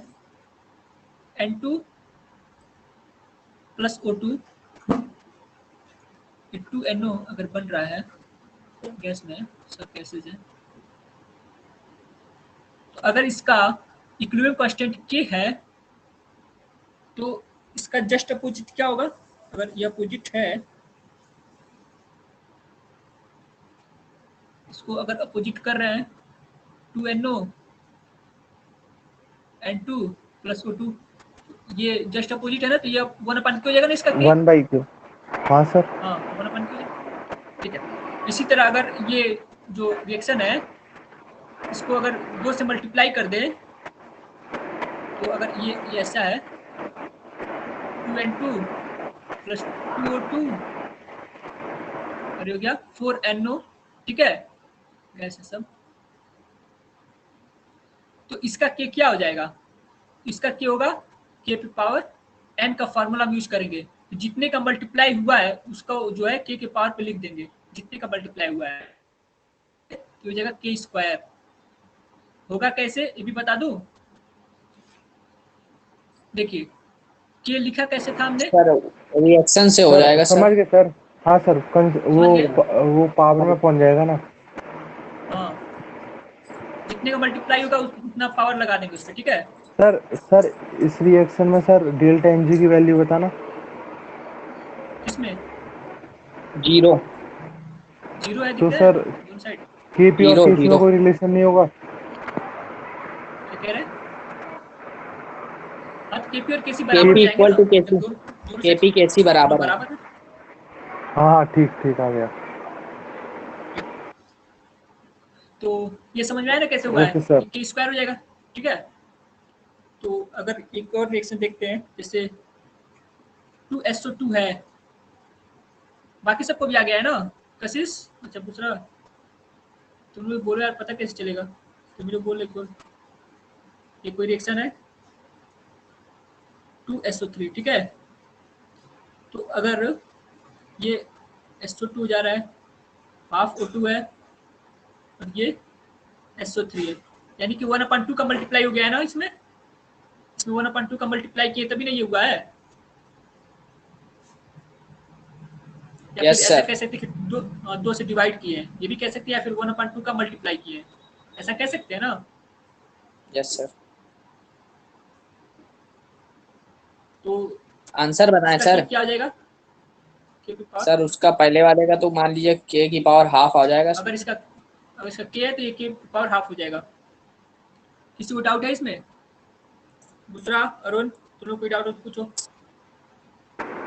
N2 प्लस O2 2NO अगर बन रहा है गैस में, सब गैसेज है, तो अगर इसका इक्विलिब्रियम कांस्टेंट के है तो इसका जस्ट अपोजिट क्या होगा? अगर ये अपोजिट है, इसको अगर अपोजिट कर रहे हैं 2NO N2 प्लस O2, ये जस्ट अपोजिट है ना, तो ये 1/k हो जाएगा ना इसका के? 1/q। हाँ सर। हाँ 1/k हो जाएगा, ठीक है। इसी तरह अगर ये जो रिएक्शन है इसको अगर 2 से मल्टीप्लाई कर दे, तो अगर ये ऐसा है 2N2 प्लस 2O2 और ये हो गया 4NO, ठीक है, गैस है सब, तो इसका के क्या हो जाएगा? इसका के होगा के पे पावर n का फार्मूला हम यूज करेंगे, तो जितने का मल्टीप्लाई हुआ है उसका जो है के पावर पे लिख देंगे, जितने का मल्टीप्लाई हुआ है, तो हो जाएगा के स्क्वायर। होगा कैसे ये भी बता दूं? देखिए के लिखा कैसे था हमने? सर रिएक्शन से हो सर जाएगा सर। समझ गए सर। हाँ सर, समझ गए? वो पावर में पहुंच जाएगा ना। हाँ, जितने का मल्टीप्लाई होगा उतना पावर लगा देंगे उस पर, ठीक है? सर इस रिएक्शन में सर डेल्टा एनजी की वैल्यू बताना। किसमें? 0 जीरो है, तो दिख रहा है सर दोनों साइड? केपी और 0 केसी में 0। कोई रिलेशन नहीं होगा? क्या कह रहे हैं? हाँ, तो केपी और केसी बराबर हो केपी जाएंगे इक्वल ना, टू जब केसी। दोनों साइड केपी केसी दोनों बराबर है। बराबर है। हाँ हाँ, ठीक ठीक आ गया। तो ये समझ में आया ना कैसे हुआ है? Okay sir. ये के स्क्वायर हो जाएगा, ठीक है? तो अगर एक और रिएक्शन देखते हैं, जैसे 2SO2 है, बाकी सबको भी आ गया है ना कशिश? अच्छा दूसरा तुम लोग बोलो यार, पता कैसे चलेगा? तुम लोग बोलो एक बार। ये कोई रिएक्शन है 2SO3, ठीक है। तो अगर ये SO2 जा रहा है, हाफ O2 है और ये SO3 है, यानी कि 1/2 का मल्टीप्लाई हो गया है ना इसमें 1/2 का मल्टीप्लाई किए तभी नहीं ये हुआ है। या यस फिर ऐसा सर। कह सकते हैं कि दो से डिवाइड किए हैं, ये भी कह सकते हैं, या फिर 1/2 का मल्टीप्लाई किए हैं, ऐसा कह सकते हैं ना। Yes sir. तो आंसर बताएं इसका सर। क्या हो जाएगा, के की पावर, सर उसका पहले वाले का तो मान लीजिए के की पावर हाफ आ जाएगा सर। अगर इसका के है तो ये के पावर हाफ हो जाएगा। किसी को डाउट है इसमें? दूसरा अरुण, तुम लोग कोई डाउट हो तो पूछो।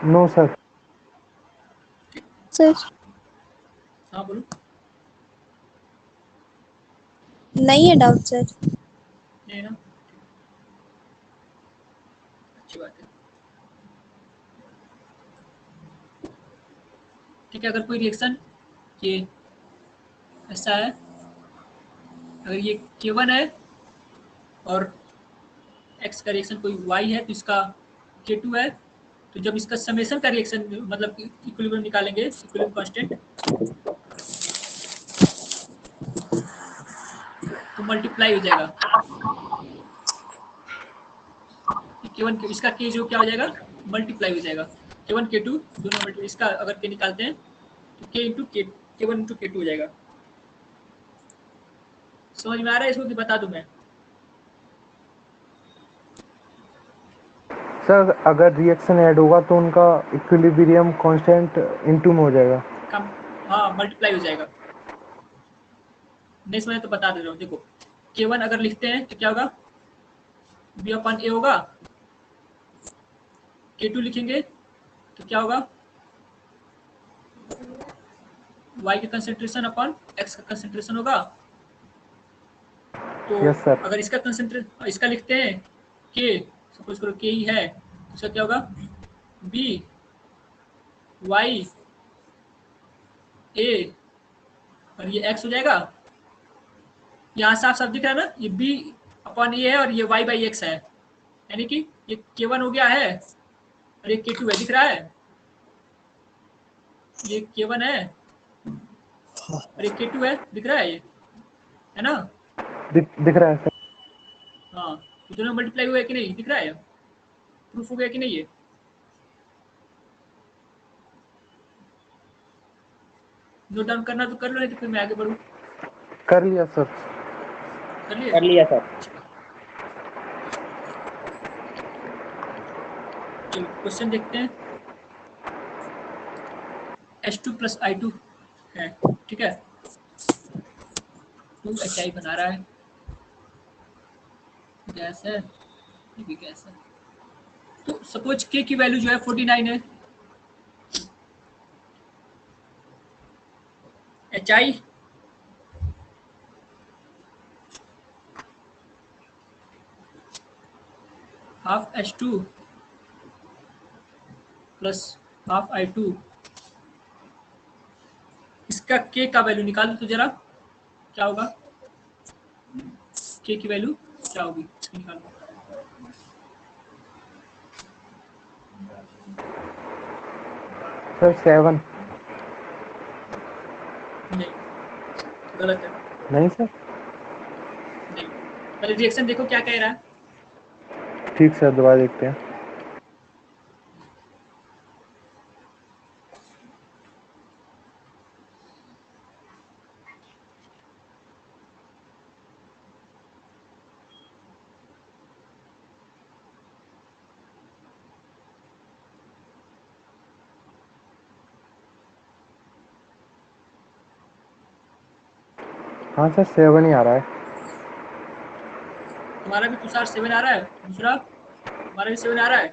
No sir. सर हाँ बोलो। नहीं है डाउट सर। नहीं ना, अच्छी बात है। ठीक है, अगर कोई रिएक्शन ये ऐसा है, अगर ये K1 है और X का रिएक्शन कोई Y है तो इसका K2 है, तो जब इसका समेशन का रिएक्शन मतलब इक्विलिब्रियम निकालेंगे, इक्विलिब्रियम कांस्टेंट, तो मल्टीप्लाई हो जाएगा K1 इसका K जो क्या हो जाएगा, मल्टीप्लाई हो जाएगा। K1 K2 दोनों मल्टीप्लाई, इसका अगर K निकालते हैं तो K into K1 into K2 हो जाएगा। समझ में आ रहा है इसको कि बता दूं मैं? सर अगर रिएक्शन ऐड होगा तो उनका इक्विलिब्रियम कांस्टेंट इनटू में हो जाएगा। कम, हाँ मल्टीप्लाई हो जाएगा। नहीं समझ तो बता दे रहा हूँ, देखो K1 अगर लिखते हैं तो क्या होगा, B/A होगा। K2 लिखेंगे तो क्या होगा, Y का कंसेंट्रेशन अपॉन X का कंसेंट्रेशन होगा। तो यस सर। अगर इसका कंसेंट्रेशन इसका लिखते हैं K, सपोज करो K ही है तो इसका क्या होगा, BY A और ये X हो जाएगा। यहाँ साफ साफ दिख रहा है ना, ये B/A है और ये Y/X है, यानी कि ये K1 हो गया है और ये K2 है, दिख रहा है, ये K1 है और ये K2 है, दिख रहा है ये, है ना। दिख रहा है सर। हाँ, तो दोनों मल्टीप्लाई हुआ है कि नहीं, दिख रहा है, प्रूफ हो गया कि नहीं? ये नोट डाउन करना तो कर लो, नहीं तो फिर मैं आगे बढ़ूँ। कर लिया सर। कर लिए? कर लिया सर। चलो क्वेश्चन देखते हैं। H2 प्लस I2 है, ठीक है, 2HI बना रहा है, गैस है, ये भी गैस है। तो सपोज K की वैल्यू जो है 49 है, HI half H2 plus half I2, इसका K का वैल्यू निकालो तो जरा, क्या होगा, K की वैल्यू क्या होगी, इसकी निकालो। सर 7। नहीं, गलत है। नहीं सर। नहीं, पहले रिएक्शन देखो क्या कह रहा है। ठीक सर, दोबारा देखते हैं। हाँ सर 7 ही आ रहा है। तुम्हारा भी तुषार 7 आ रहा है, दूसरा तुम्हारा भी 7 आ रहा है।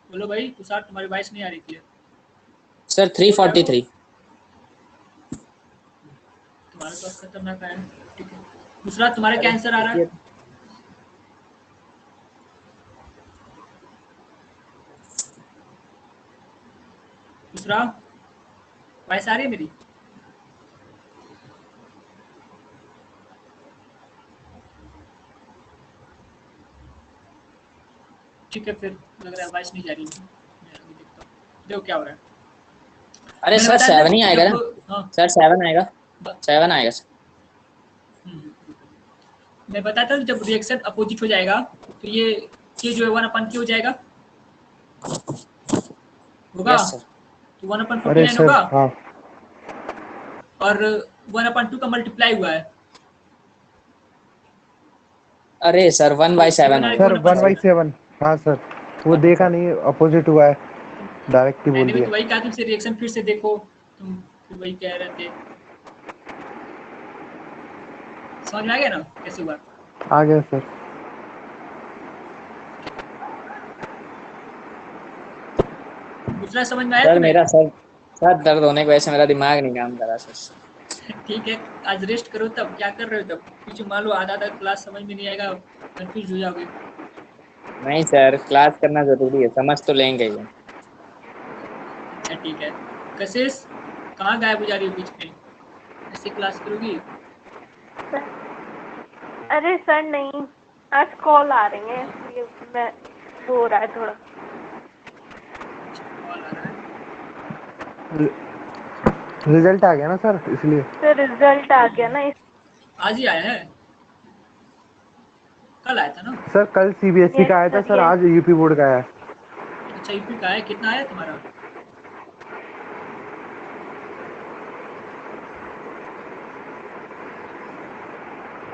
बोलो भाई, तुषार तुम्हारी वॉइस नहीं आ रही थी। सर 343। तुम्हारा तो खतरनाक है, ठीक है। दूसरा तुम्हारा क्या आंसर आ रहा है? दूसरा वॉइस आ रही है मेरी? ठीक है, फिर लग रहा है आवाज नहीं जा रही है। मैं अभी देखता हूँ, देखो क्या हो रहा है। अरे मैंने सर बताया था 7 ही आएगा जब ना? हाँ सर 7 आएगा, ब- 7 आएगा सर। हम्म, मैं बताया था जब रिएक्शन अपोजिट हो जाएगा तो ये जो है 1/k हो जाएगा, होगा यस सर। तो अरे 1/49 सर होगा, हाँ और 1/2 का मल्टीप्लाई हुआ है अरे सर 1/7 गिवन आर होगा। Sir given one by sorry. 1/7। Seven हाँ सर, वो हाँ देखा सर। नहीं, अपोजिट हुआ है, डायरेक्ट ही बोल मैंने भी दिया। तो वही कहा तुमसे, रिएक्शन फिर से देखो, तुम फिर वही कह रहे थे। समझ में आ गया ना कैसे हुआ? आ गया सर। दूसरा समझ में आया सर तुम्हें? मेरा सर दर्द होने की वजह से मेरा दिमाग नहीं काम कर रहा सर। ठीक है, आज रेस्ट करो, तब क्या कर रहे हो? तब कुछ मान लो आधा आधा क्लास समझ में नहीं आएगा, कंफ्यूज हो जाओगे। नहीं सर, क्लास करना जरूरी है, समझ तो लेंगे ही। अच्छा ठीक है। कशिश, कहाँ गायब हो जा रही हो बीच में? ऐसे क्लास करोगी? अरे सर नहीं, आज कॉल आ रही है इसलिए मैं वो हो रहा है थोड़ा। कॉल आ रहा है। रिजल्ट आ गया ना सर, इसलिए। सर रिजल्ट आ गया ना आज ही आया है? कल आया था ना? सर कल सीबीएसई यस का आया था सर सर, यस। आज यूपी बोर्ड का आया है। अच्छा, यूपी का है, कितना आया तुम्हारा?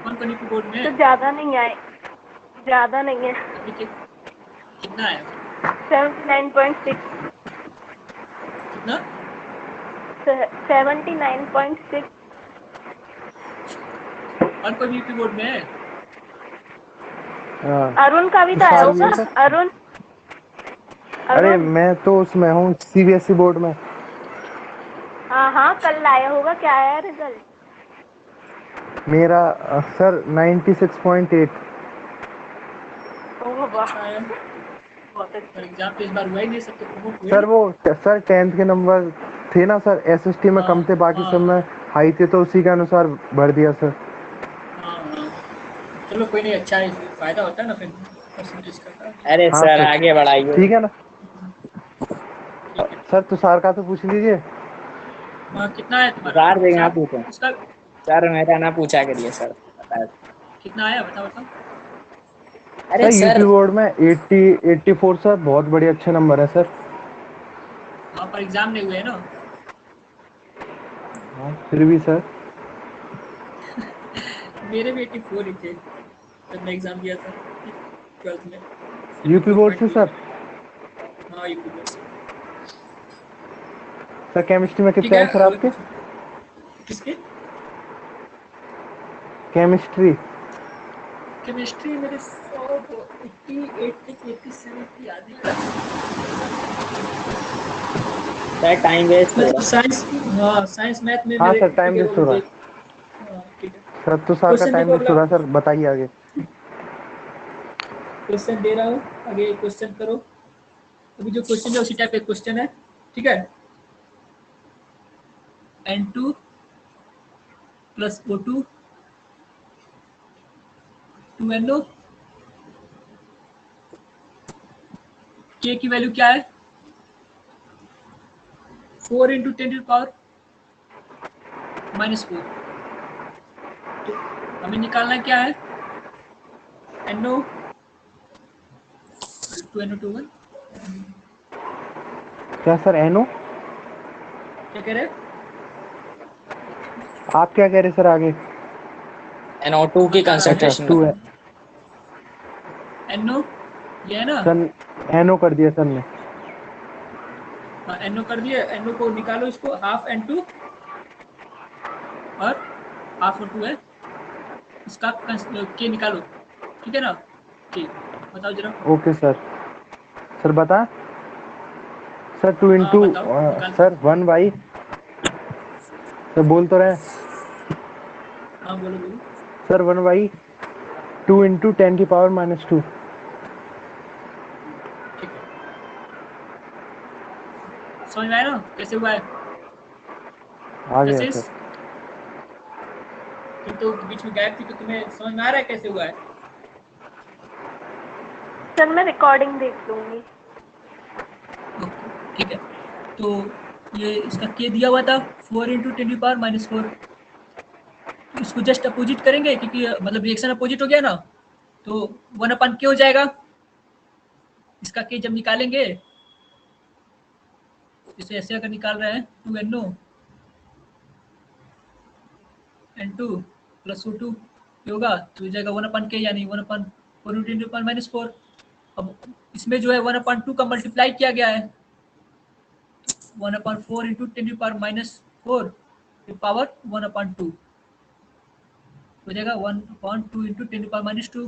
कौन कौन यूपी बोर्ड में है? तो ज़्यादा नहीं आए, ज़्यादा नहीं है। अभी कितना आया फिर? 79.6। कितना? 79.6। और कोई भी यूपी बोर्ड में है? हाँ, अरुण का भी तो आया विशाल भी होगा। है सर। अरुण अरे अरुण मैं तो उसमें हूँ सीबीएसई बोर्ड में। हाँ हाँ, कल आया होगा। क्या आया रिजल्ट? मेरा सर 96.8। ओह वाह, अच्छा आया। बहुत और अच्छा। एग्जाम तो इस बार हुआ ही नहीं, सब तो प्रमोट हुए। सर वो सर 10th के नंबर थे ना सर, एसएसटी में हाँ कम थे, बाकी हाँ सब में हाई थे, तो उसी के अनुसार भर दिया सर। हाँ हाँ। चलो कोई नहीं, अच्छा है, फायदा होता है ना फिर परसेंटेज का। अरे हाँ सर सर आगे बढ़ाइए। ठीक है ना। ठीक है। सर तुषार का तो पूछ लीजिए। हाँ, कितना आया तुम्हारा? चार जगह ना सात? पूछे उसका सर, मेरा ना पूछा करिए सर, बता। कितना आया, बताओ बताओ। अरे सर यूपी सर। बोर्ड में 84 सर, बहुत बड़े अच्छे नंबर है सर। हाँ, पर एग्जाम नहीं हुए है ना। हाँ फिर भी सर। मेरे भी 84 ही थे जब मैं एग्जाम दिया था 12th में। यूपी बोर्ड से 84.2। सर। हाँ, यूपी बोर्ड से। सर केमिस्ट्री में ठीक कितने है, आए सर अगला आपके? पूछो। किसके? केमिस्ट्री। केमिस्ट्री मेरे 88 थे कि 87 थी, याद नहीं आ सर टाइम वेस्ट हो रहा। रहा। साइंस, हाँ साइंस मैथ में हाँ मेरे, सर टाइम ठीक है वेस्ट हो वो रहा देख। है। हाँ ठीक है। सर तुषार का क्वेश्चन टाइम देखो वेस्ट अगला। हो रहा है सर, बताइए आगे। क्वेश्चन दे रहा हूँ, आगे क्वेश्चन करो। अभी जो क्वेश्चन है उसी टाइप का क्वेश्चन है, ठीक है। N2 plus O2 2NO, K की वैल्यू क्या है? 4 इंटू 10⁻⁻⁴ तो हमें निकालना क्या है? NO 2NO2 1। क्या सर एनो? क्या कह रहे हैं? आप क्या कह रहे सर आगे? NO2 की बता रहा हूँ। अच्छा कंसंट्रेशन टू है बताना। NO ये है ना। सर, एनो कर दिया सर ने। हाँ, NO कर दिए। NO को निकालो, इसको हाफ N2 और हाफ O2 है, इसका K निकालो, ठीक है ना। K बताओ जरा। Okay sir. सर बता। सर टू हाँ इंटू बताओ, निकाल दो। सर 1/, सर बोल तो रहे हैं। हाँ बोलो बोलो। सर 1/, 2 × 10⁻²। ठीक है, समझ में आया ना कैसे हुआ है? आ गया कैसे? सर। तुम तो बीच में गायब थी, तो तुम्हें समझ में आ रहा है कैसे हुआ है? सर मैं रिकॉर्डिंग देख लूंगी। ओके ठीक है। तो ये इसका के दिया हुआ था 4 × 10⁻⁻⁴। तो इसको जस्ट अपोजिट करेंगे क्योंकि मतलब रिएक्शन अपोजिट हो गया ना, तो 1/k हो जाएगा। इसका के जब निकालेंगे, इसे ऐसे अगर निकाल रहे हैं 2NO N2 + O2 ये होगा तो हो जाएगा 1/k यानी 1/4 × 10⁻⁻⁴। अब इसमें जो है 1/2 का मल्टीप्लाई किया गया है, 1/4 × 10⁻⁻⁴ की पावर 1/2 हो जाएगा 1/2 × 10⁻⁻2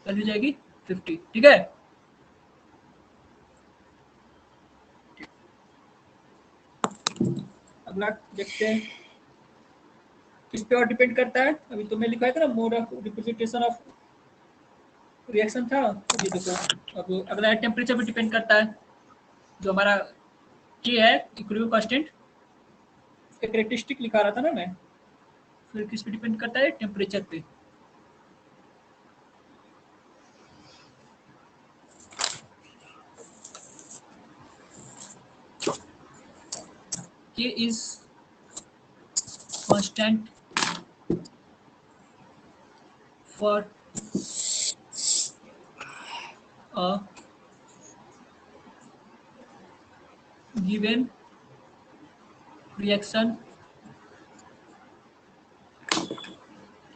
वैल्यू जाएगी 50। ठीक है। अगला देखते हैं किस पे और डिपेंड करता है। अभी तो मैं लिखवाया था ना mode of representation of reaction था। अभी देखो अब अगला है टेम्परेचर पे डिपेंड करता है। जो हमारा के है इक्विलिब्रियम कांस्टेंट, इसका कैरेक्टरिस्टिक लिखा रहा था ना मैं। फिर किस पे डिपेंड करता है? टेम्परेचर पे। K is constant for a given reaction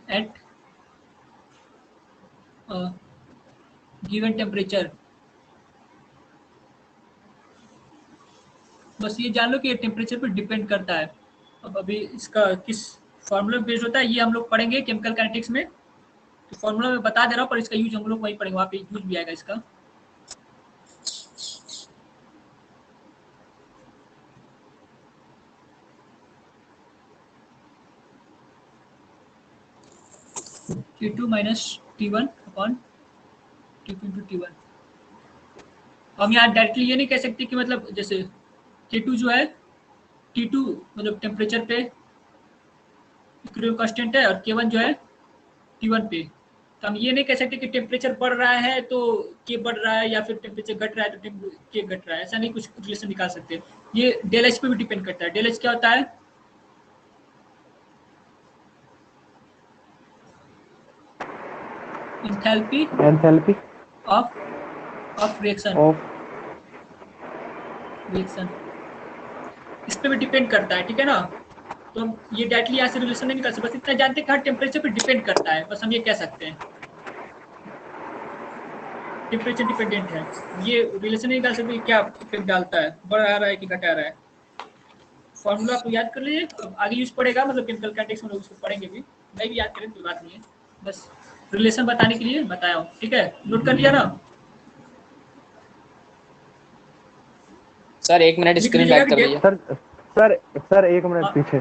at a given temperature। बस ये जान लो कि ये टेम्परेचर पर डिपेंड करता है। अब अभी इसका किस फॉर्मूला बेस्ड होता है ये हम लोग पढ़ेंगे केमिकल काइनेटिक्स में। तो फॉर्मूला मैं बता दे रहा हूँ, पर इसका यूज हम लोग वहीं पढ़ेंगे, वहाँ पे यूज भी आएगा इसका। T2 - T1 upon T2 × T1। हम यहाँ डायरेक्टली ये नहीं कह सकते कि मतलब जैसे K2 जो है T2 मतलब टेम्परेचर पे इक्विलिब्रियम कांस्टेंट है और K1 जो है T1 पे। तो हम ये नहीं कह सकते कि टेम्परेचर बढ़ रहा है तो के बढ़ रहा है या फिर टेम्परेचर घट रहा है तो के घट रहा है। ऐसा नहीं कुछ रिलेशन निकाल सकते। ये डेल एच पे भी डिपेंड करता है। डेल एच क्या होता है? Enthalpy of reaction. इस पे भी डिपेंड करता है। ठीक है ना। तो हम ये डायरेक्टली यहाँ से रिलेशन नहीं निकाल सकते, बस इतना जानते हैं कि हर टेम्परेचर पे डिपेंड करता है, बस हम ये कह सकते हैं टेम्परेचर डिपेंडेंट है। ये रिलेशन नहीं निकाल सकते क्या इफेक्ट डालता है, बढ़ रहा है कि घटा रहा है। फॉर्मूला आपको याद कर लीजिए, अब आगे यूज पड़ेगा, मतलब केमिकल काइनेटिक्स में लोग उसको पढ़ेंगे भी, नहीं भी याद करें कोई बात नहीं है, बस रिलेशन बताने के लिए बताया हूँ। ठीक है, नोट कर लिया ना? सर 1 मिनट लिख स्क्रीन लीजिएगा बैक कर कि दीजिए। सर 1 मिनट पीछे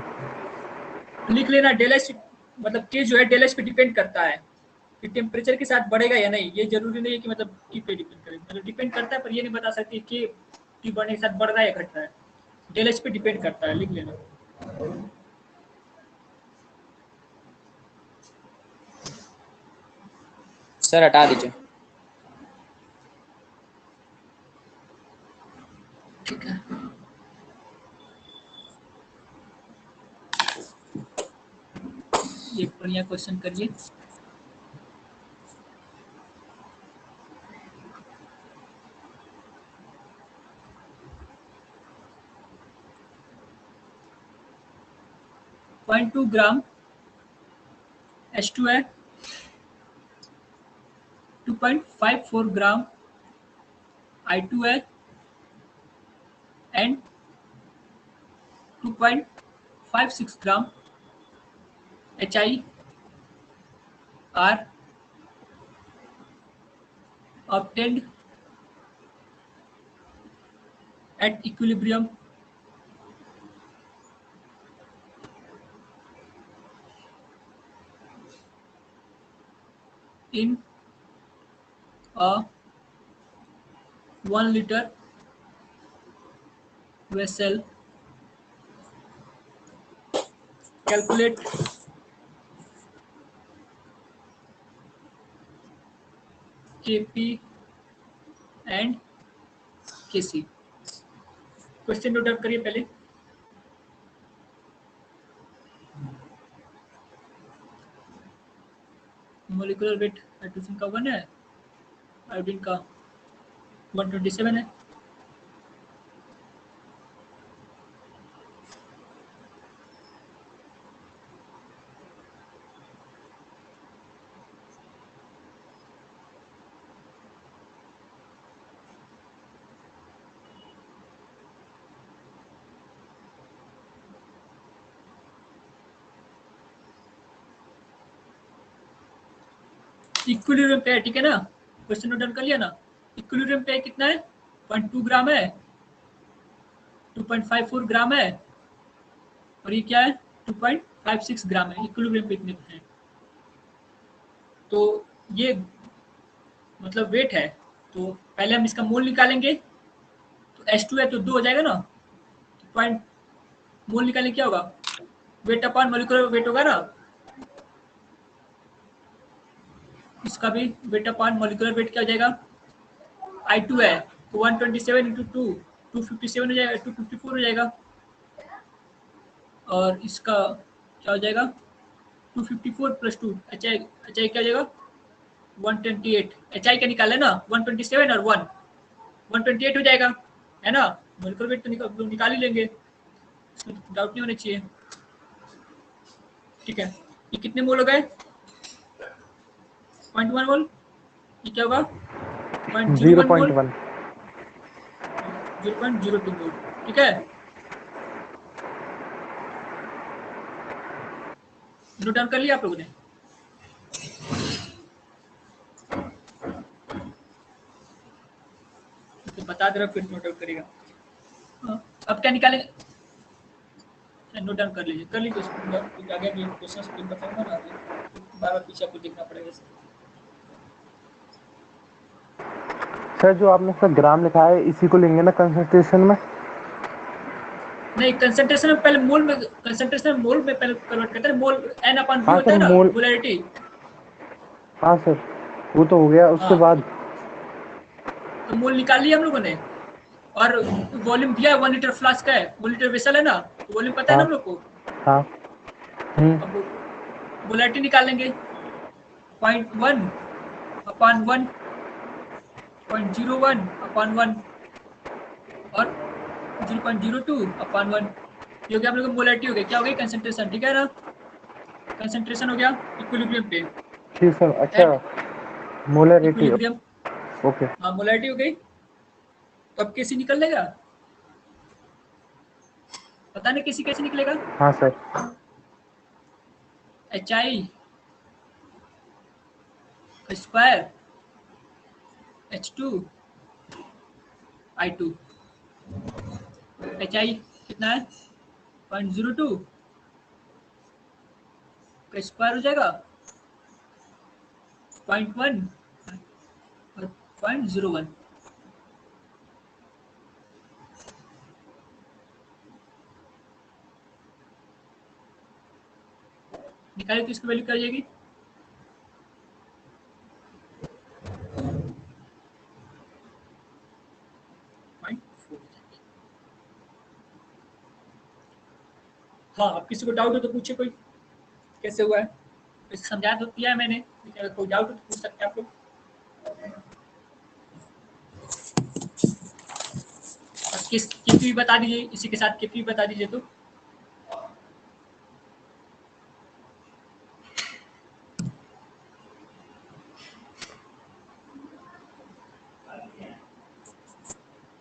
लिख लेना डेल एच मतलब के जो है डेल एच पे डिपेंड करता है कि टेम्परेचर के साथ बढ़ेगा या नहीं। ये जरूरी नहीं है कि मतलब टी पे डिपेंड करे, मतलब डिपेंड करता है पर ये नहीं बता सकती कि टी बढ़ने के साथ बढ़ रहा है या घट रहा है। डेल एच पे डिपेंड करता है, लिख लेना। सर हटा दीजिए। ठीक है, एक बढ़िया क्वेश्चन करिए। पॉइंट 2 ग्राम H2 है, 2.54 ग्राम I2 है and 2.56 gram HI are obtained at equilibrium in a 1 liter vessel. Calculate Kp and Kc। Question note down करिए पहले। मोलिकुलर वेट हाइड्रोजन का 1 है, आयोडीन का 127 है। इक्विलिब्रियम पे है, ठीक है ना। क्वेश्चन नोट डाउन कर लिया ना। इक्विलिब्रियम पे कितना है, 0.2 ग्राम है, 2.54 ग्राम है, और ये क्या है 2.56 ग्राम है। इक्विलिब्रियम पे इतने है, तो ये मतलब वेट है। तो पहले हम इसका मोल निकालेंगे, तो H2 है तो 2 हो जाएगा ना। तो पॉइंट मोल निकालने क्या होगा, वेट अपॉन मोलिकुलर वेट होगा ना। इसका भी वेट अपॉन मोलिकुलर वेट क्या हो जाएगा, I2 है तो 127 इंटू 2 257 हो जाएगा, 254 हो जाएगा। और इसका क्या हो जाएगा 254 प्लस 2 HI क्या हो जाएगा 128। HI का निकाले ना 127 और 1 128 हो जाएगा, है ना। मोलिकुलर वेट तो निकाल ही लेंगे, इसमें डाउट नहीं होना चाहिए। ठीक है, ये कितने मोल हो गए 0.1 मोल, ये क्या होगा 0.01 मोल, 0.1। 0.02 मोल। ठीक है, नोट डाउन कर लिया आप लोगों ने। तो बता दे रहा फिर नोट डाउन करेगा। हाँ, अब क्या निकालेंगे, नोट डाउन कर लीजिए, कर लीजिए। आगे भी क्वेश्चन बताऊंगा ना, बार बार पीछे आपको देखना पड़ेगा। सर जो आपने सर ग्राम लिखा है इसी को लेंगे ना कंसंट्रेशन में? नहीं, कंसंट्रेशन में पहले मोल में, कंसंट्रेशन में मोल में पहले कन्वर्ट करते हैं। मोल n अपन v हाँ होता सर है ना, मोल, मोलैरिटी। हाँ सर वो तो हो गया, उसके हाँ, बाद तो मोल निकाल लिया हम लोगों ने। और वॉल्यूम दिया है 1 लीटर फ्लास्क का है, 1 लीटर वेसल है ना, तो वॉल्यूम पता है ना हाँ हम लोग को। हाँ अब मोलैरिटी निकालेंगे, 0.1 अपॉन 1, 0.01 अपॉन 1 और 0.02 अपॉन 1। ये हो गया हम लोग मोलैरिटी, हो गया क्या हो गई कंसंट्रेशन। ठीक है ना, कंसंट्रेशन हो गया इक्विलिब्रियम पे, ठीक सर। अच्छा, एट मोलरिटी। इक्विलिब्रियम। ओके। हाँ, मोलैरिटी हो गई। तो अब कैसे निकल लेगा, पता नहीं कैसे निकलेगा। हाँ sir. HI square H2 I2। HI कितना है 0.02 का स्क्वायर हो जाएगा 0.1 और 0.01। निकाले तो इसकी वैल्यू क्या हो जाएगी, हाँ। अब किसी को डाउट हो तो पूछे, कोई कैसे हुआ है, इसे समझा तो दिया है मैंने, लेकिन अगर कोई डाउट हो तो पूछ सकते हैं आप लोग। और किस किफी भी बता दीजिए, इसी के साथ किफी बता दीजिए। तो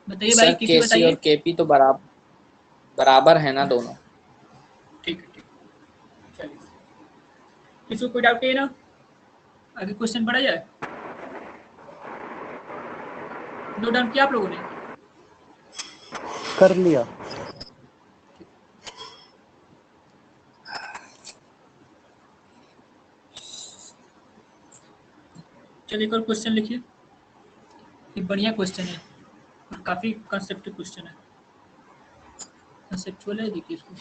बताइए भाई, सर किफी केसी और बताइए। केपी तो बराबर है ना दोनों? ठीक है, ठीक, चलिए। किसी को कोई डाउट है ना, आगे क्वेश्चन बढ़ा जाए। नोट डाउन किया आप लोगों ने। कर लिया। चलिए एक और क्वेश्चन लिखिए, ये बढ़िया क्वेश्चन है और काफी कंसेप्टिव क्वेश्चन है, कंसेप्चुअल है, देखिए इसको।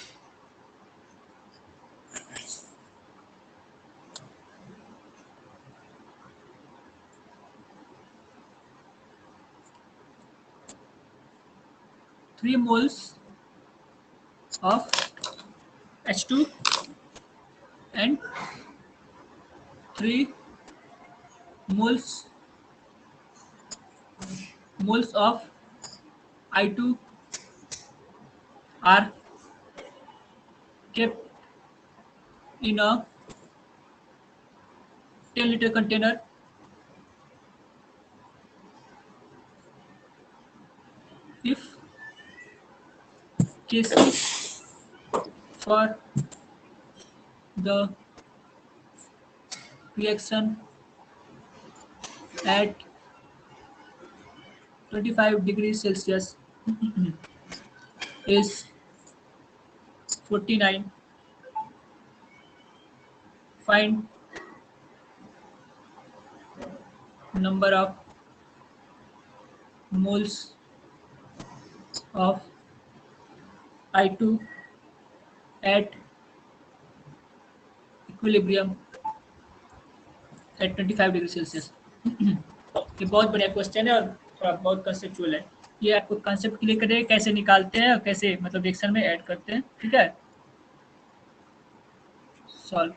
3 moles of H2 and 3 moles of I2 are kept in a 10-liter container if Kc for the reaction at 25 degrees Celsius is 49. Find number of moles of I2 at equilibrium at 25 degree Celsius. ये बहुत बढ़िया question है और थोड़ा बहुत conceptual है। ये आपको कंसेप्ट क्लियर करेगा कैसे निकालते हैं और कैसे मतलब रिएक्शन में ऐड करते हैं। ठीक है, सॉल्व।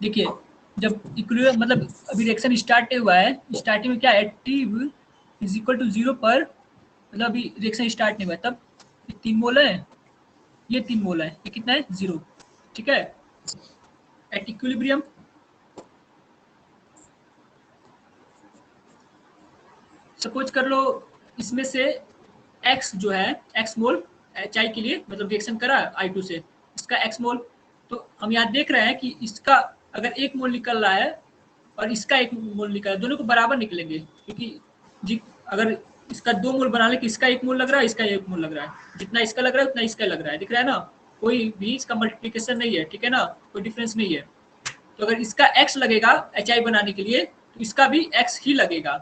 देखिए जब इक्विलिब्रियम मतलब अभी रिएक्शन स्टार्ट हुआ है, स्टार्टिंग में क्या है, T इज इक्वल टू 0 पर मतलब अभी रिएक्शन स्टार्ट नहीं हुआ है, तब 3 मोल है, ये 3 मोल है, ये कितना है 0। ठीक है, एट इक्विलिब्रियम सपोज कर लो इसमें से x जो है x मोल HI के लिए मतलब रिएक्शन करा I2 से, इसका x मोल, तो हम यहाँ देख रहे हैं कि इसका अगर 1 मोल निकल रहा है और इसका 1 मोल निकल रहा है, दोनों को बराबर निकलेंगे क्योंकि अगर इसका 2 मोल बना ले कि इसका 1 मोल लग रहा है, इसका 1 मोल लग रहा है, जितना इसका लग रहा है उतना इसका लग रहा है, दिख रहा है ना, कोई भी इसका मल्टीप्लिकेशन नहीं है। ठीक है ना, कोई डिफरेंस नहीं है। तो अगर इसका x लगेगा HI बनाने के लिए तो इसका भी x ही लगेगा।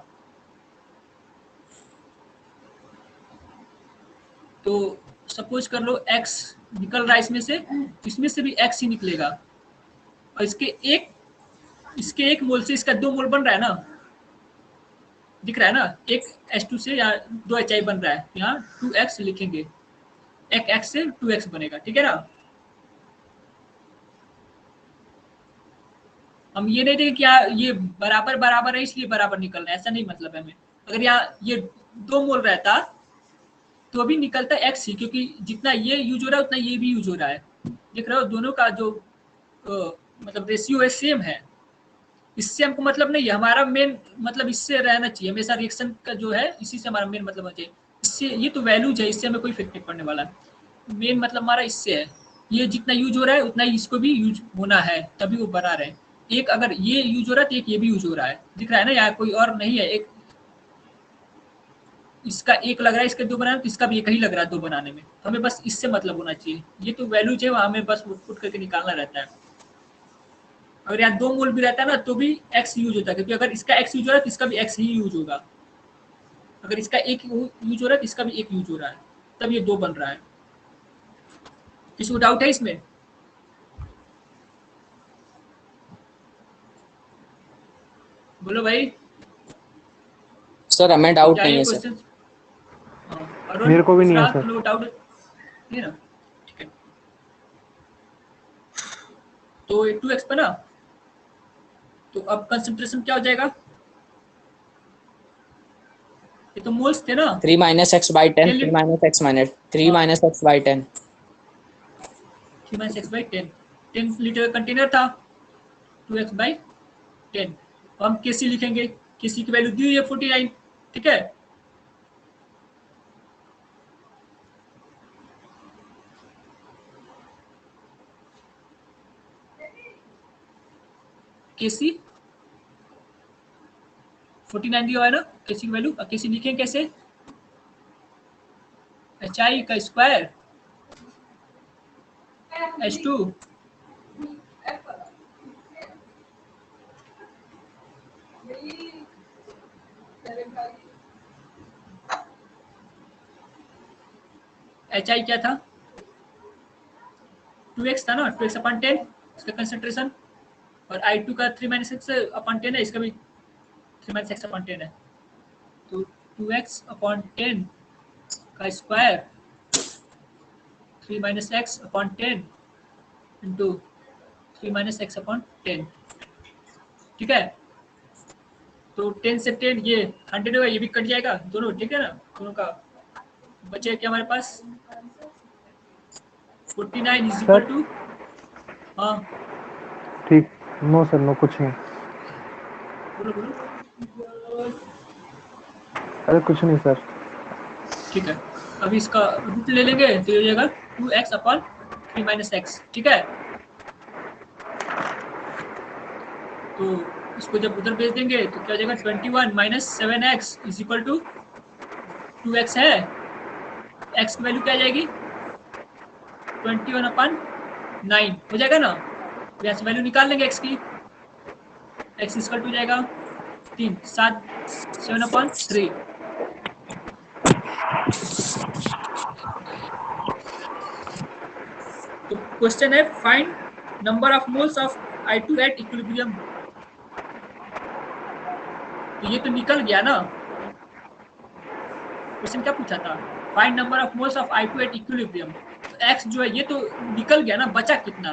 तो सपोज कर लो x निकल रहा है इसमें से भी x ही निकलेगा और इसके एक मोल से इसका 2 मोल बन रहा है ना, दिख रहा है ना, एक H2 से या 2 HI बन रहा है, यहाँ 2x लिखेंगे, एक x से 2x बनेगा। ठीक है ना, हम ये नहीं देखें कि ये बराबर बराबर है इसलिए बराबर निकल रहा है, ऐसा नहीं मतलब है हमें। अगर यहाँ ये 2 मोल रहता तो भी निकलता x ही, क्योंकि जितना ये यूज हो रहा है उतना ये भी यूज हो रहा है। देख रहे हो दोनों का जो मतलब रेशियो है सेम है। इससे हमको मतलब नहीं है, हमारा मेन मतलब इससे रहना चाहिए हमेशा, रिएक्शन का जो है इसी से हमारा मेन मतलब होना चाहिए। इससे ये तो वैल्यूज है, इससे हमें कोई इफेक्ट नहीं पड़ने वाला, मेन मतलब हमारा इससे है, ये जितना यूज हो रहा है उतना ही इसको भी यूज होना है, तभी वो बना रहे। एक अगर ये यूज हो रहा है तो एक ये भी यूज हो रहा है, दिख रहा है ना, यहाँ कोई और नहीं है, एक इसका 1 लग रहा है, इसके 2 बनाने, तो इसका भी 1 ही लग रहा है 2 बनाने में, तो हमें बस इससे मतलब होना चाहिए। ये तो वैल्यूज है, हमें बस पुट करके निकालना रहता है। अगर यहाँ 2 मोल भी रहता है ना तो भी x यूज होता है, क्योंकि अगर इसका x यूज हो रहा है तो इसका भी x ही यूज होगा। अगर इसका 1 यूज हो रहा है तो इसका भी 1 यूज हो रहा है, तब ये 2 बन रहा है। किसी को डाउट है इसमें? बोलो भाई। सर हमें डाउट क्या नहीं ये है सर। क्वेश्चन? मेरे को भी नहीं है सर। तुम लोग डाउट नहीं ना? ठीक है, तो 2x पे ना, तो अब कंसंट्रेशन क्या हो जाएगा? ये तो मोल्स थे ना, 3 minus x by 10, 3 minus x minus 3 minus x by 10, 3 minus x by 10, 10 litre का कंटेनर था, 2x by 10। तो हम Kc लिखेंगे, Kc की वैल्यू दी हुई है 49। ठीक है, Kc 49 दिया हुआ है ना, Kc की वैल्यू। Kc लिखें कैसे? HI का स्क्वायर H2 HI क्या था, 2x था ना, 2x/10, इसका कंसंट्रेशन, और I2 का 3-x/10 है, इसका भी 3-x/10 है। तो 2x/10 का स्क्वायर 3-x/10 इंटू 3-x/10, ठीक है। तो 10 से 10 ये 100 होगा, ये भी कट जाएगा दोनों, ठीक है ना। दोनों का बचे क्या हमारे पास 49 इज इक्वल टू, हाँ ठीक, नो सर नो, कुछ नहीं। बोलो बोलो। अरे कुछ नहीं सर। ठीक है, अभी इसका रूट ले लेंगे तो ये हो जाएगा 2x/3-x, ठीक है। तो इसको जब उधर भेज देंगे तो क्या हो जाएगा 21 - 7x is equal to 2x है, x की वैल्यू क्या आ जाएगी 21/9 हो जाएगा ना। तो यहाँ से वैल्यू निकाल लेंगे x की, x इक्वल टू जाएगा 7/3। तो क्वेश्चन है find number of moles of I2 at equilibrium. तो ये तो निकल गया ना, क्वेश्चन क्या पूछा था, find number of moles of I2 at equilibrium. तो x जो है ये तो निकल गया ना, बचा कितना,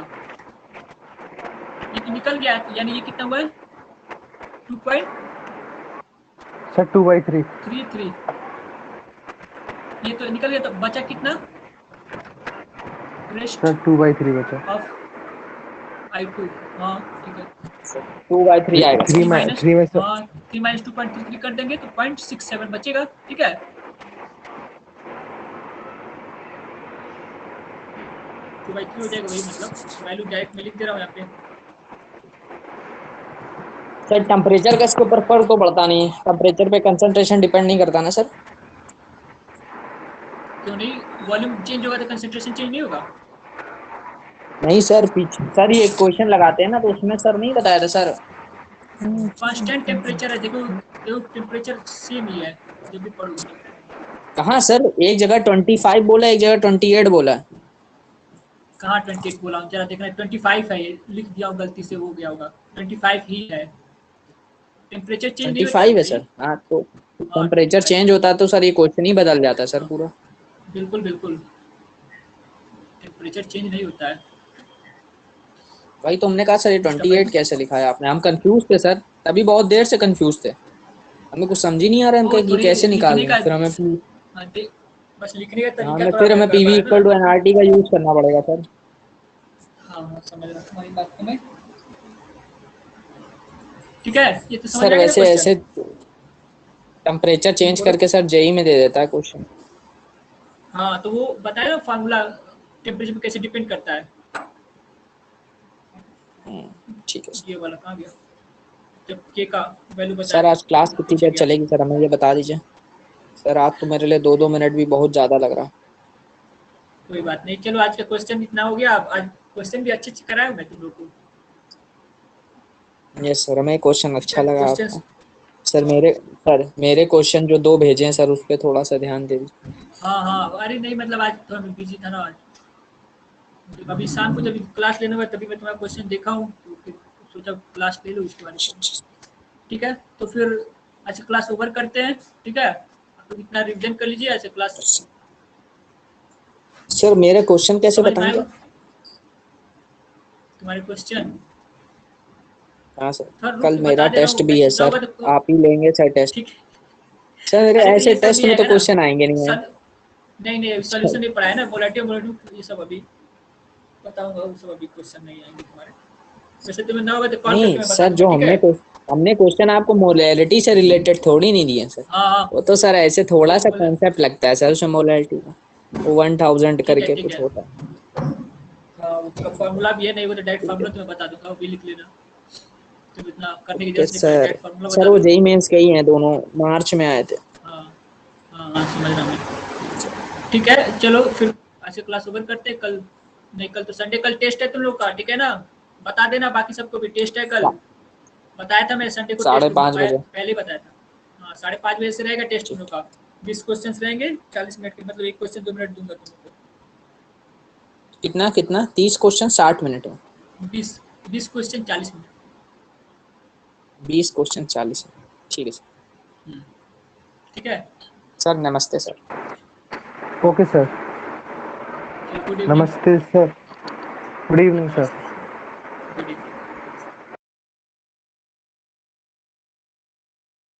ये तो निकल गया, तो यानी ये कितना हुआ है 2.33। सर 2/3। ये तो निकल गया, तो बचा कितना रेस्ट सर 2/3 बचा। ऑफ I2, हाँ ठीक है। 2/3 आएगा। 3 में से 3 - 2.33 कर देंगे तो 0.67 बचेगा, ठीक है। तो 2/3 हो जाएगा, वही मतलब वैल्यू डायरेक्ट में लिख दे रहा हूँ यहाँ पे। सर टेम्परेचर का इसके ऊपर फर्क तो पड़ता नहीं है, टेम्परेचर पे कंसंट्रेशन डिपेंड नहीं करता ना सर। क्यों नहीं, वॉल्यूम चेंज होगा तो कंसंट्रेशन चेंज नहीं होगा। नहीं सर, पीछे सर ये क्वेश्चन लगाते हैं ना तो उसमें सर नहीं बताया था सर। कांस्टेंट टेम्परेचर है, देखो देखो टेम्परेचर सेम ही है जब भी पढ़ोगे। कहाँ सर, एक जगह 25 बोला, एक जगह 28 बोला। कहाँ 28 बोला हूँ, जरा देखना 25 है, ये लिख दिया हूँ गलती से, हो गया होगा 25 ही है। टेम्परेचर चेंज नहीं होता 25 है भाई। सर। हाँ तो हाँ टेम्परेचर 25 चेंज होता तो सर ये क्वेश्चन ही बदल जाता सर हाँ, पूरा। बिल्कुल बिल्कुल, टेम्परेचर चेंज नहीं होता है। वही तो हमने कहा सर ये 28 कैसे लिखा है आपने, हम कंफ्यूज थे सर, तभी बहुत देर से कंफ्यूज थे, हमें कुछ समझ ही नहीं आ रहा है वो हम कि थोड़ी कैसे लिखने निकालें। का, फिर हमें हाँ, बस लिखने का हाँ तरीका मैं थोड़ा फिर हमें गड़बड़ PV है ना। इक्वल टू NRT का यूज करना पड़ेगा सर। हाँ हाँ, समझ रहा हूँ तुम्हारी बात को मैं, ठीक है। ये तो समझ सर आ गया ना वैसे क्वेश्चन। ऐसे टेम्परेचर चेंज बोलो। करके सर जेई में दे देता है क्वेश्चन। हाँ तो वो बताया ना फार्मूला, टेम्परेचर पे कैसे डिपेंड करता है। ठीक है सर। ये वाला कहाँ गया, जब के का वैल्यू बताया सर था आज क्लास तो कितनी पूछ देर लिया। चलेगी सर, हमें ये बता दीजिए। सर आज तो मेरे लिए 2-2 मिनट भी बहुत ज्यादा लग रहा। कोई बात नहीं, चलो आज का क्वेश्चन इतना हो गया। आज क्वेश्चन भी अच्छे अच्छे कराया हूँ मैं तुम लोग को, यस सर, हमें क्वेश्चन ठीक अच्छा है। लगा क्वेश्चन, आपका। सर मेरे क्वेश्चन जो 2 भेजे हैं सर उस पर थोड़ा सा ध्यान दे दीजिए। हाँ हाँ, अरे नहीं मतलब आज थोड़ा मैं बिजी था ना आज, मतलब अभी शाम को जब क्लास लेने में तभी मैं तुम्हारा क्वेश्चन देखा हूँ, तो फिर सोचा क्लास ले लो इसके बारे में, ठीक है। तो फिर अच्छा क्लास ओवर करते हैं, ठीक है। तो इतना रिवीजन कर लीजिए, ऐसे क्लास सर मेरे क्वेश्चन कैसे समझ में बताएंगे। आएगा तुम्हारे क्वेश्चन। हाँ सर, थोड़ा रुक कल के मेरा बता दे रहा टेस्ट हूँ, भी है ऐसे ना सर, होगा तो आप ही लेंगे सर टेस्ट। ठीक। सर मेरे अरे तो ऐसे ये सब टेस्ट नहीं में तो आएगा ना, क्वेश्चन आएंगे नहीं है। नहीं नहीं, सर सॉल्यूशन नहीं पढ़ा है ना, मोलेटिव मोलेटिव ये सब अभी बताऊंगा, वो सब अभी क्वेश्चन नहीं आएंगे तुम्हारे। वैसे तुम्हें ना होगा तो कॉल करके नहीं मैं बता सर, दूंगा, जो ठीक है। हमने क्वेश्चन आपको मोलैलिटी से रिलेटेड थोड़ी नहीं दिए सर। हाँ हाँ, वो तो सर ऐसे थोड़ा वही सा बोले, कॉन्सेप्ट लगता है सर उसमें मोलैलिटी का, वो 1000 करके ठीक कुछ है। होता है। हाँ, उसका फार्मूला भी है, नहीं वो तो डायरेक्ट ठीक है। फार्मूला तुम्हें बता दूंगा, वो भी लिख लेना। तो इतना करने की ओके जरूरत नहीं पड़े, सर। डायरेक्ट फार्मूला सर बता वो दूंगा। जेई मेंस के ही हैं दोनों, मार्च में आए थे। हाँ हाँ हाँ, समझ रहा मैं, ठीक है। चलो फिर आज से क्लास ओवर करते हैं। कल नहीं, कल तो संडे, कल टेस्ट है तुम लोग का, ठीक है ना। बता देना बाकी सबको भी टेस्ट है कल, बताया था मैं संडे को टेस्ट, 5:30 बजे। पहले ही बताया था। हाँ 5:30 बजे से रहेगा टेस्ट तुम लोग का। 20 क्वेश्चन रहेंगे, 40 मिनट के, मतलब एक क्वेश्चन 2 मिनट दूंगा तुम लोग को। कितना कितना 30 क्वेश्चन 60 मिनट में। 20 क्वेश्चन 40 मिनट। 20 क्वेश्चन 40 है। ठीक है सर। ठीक है सर नमस्ते sir. Okay sir, good evening. नमस्ते sir, good evening sir. Good evening.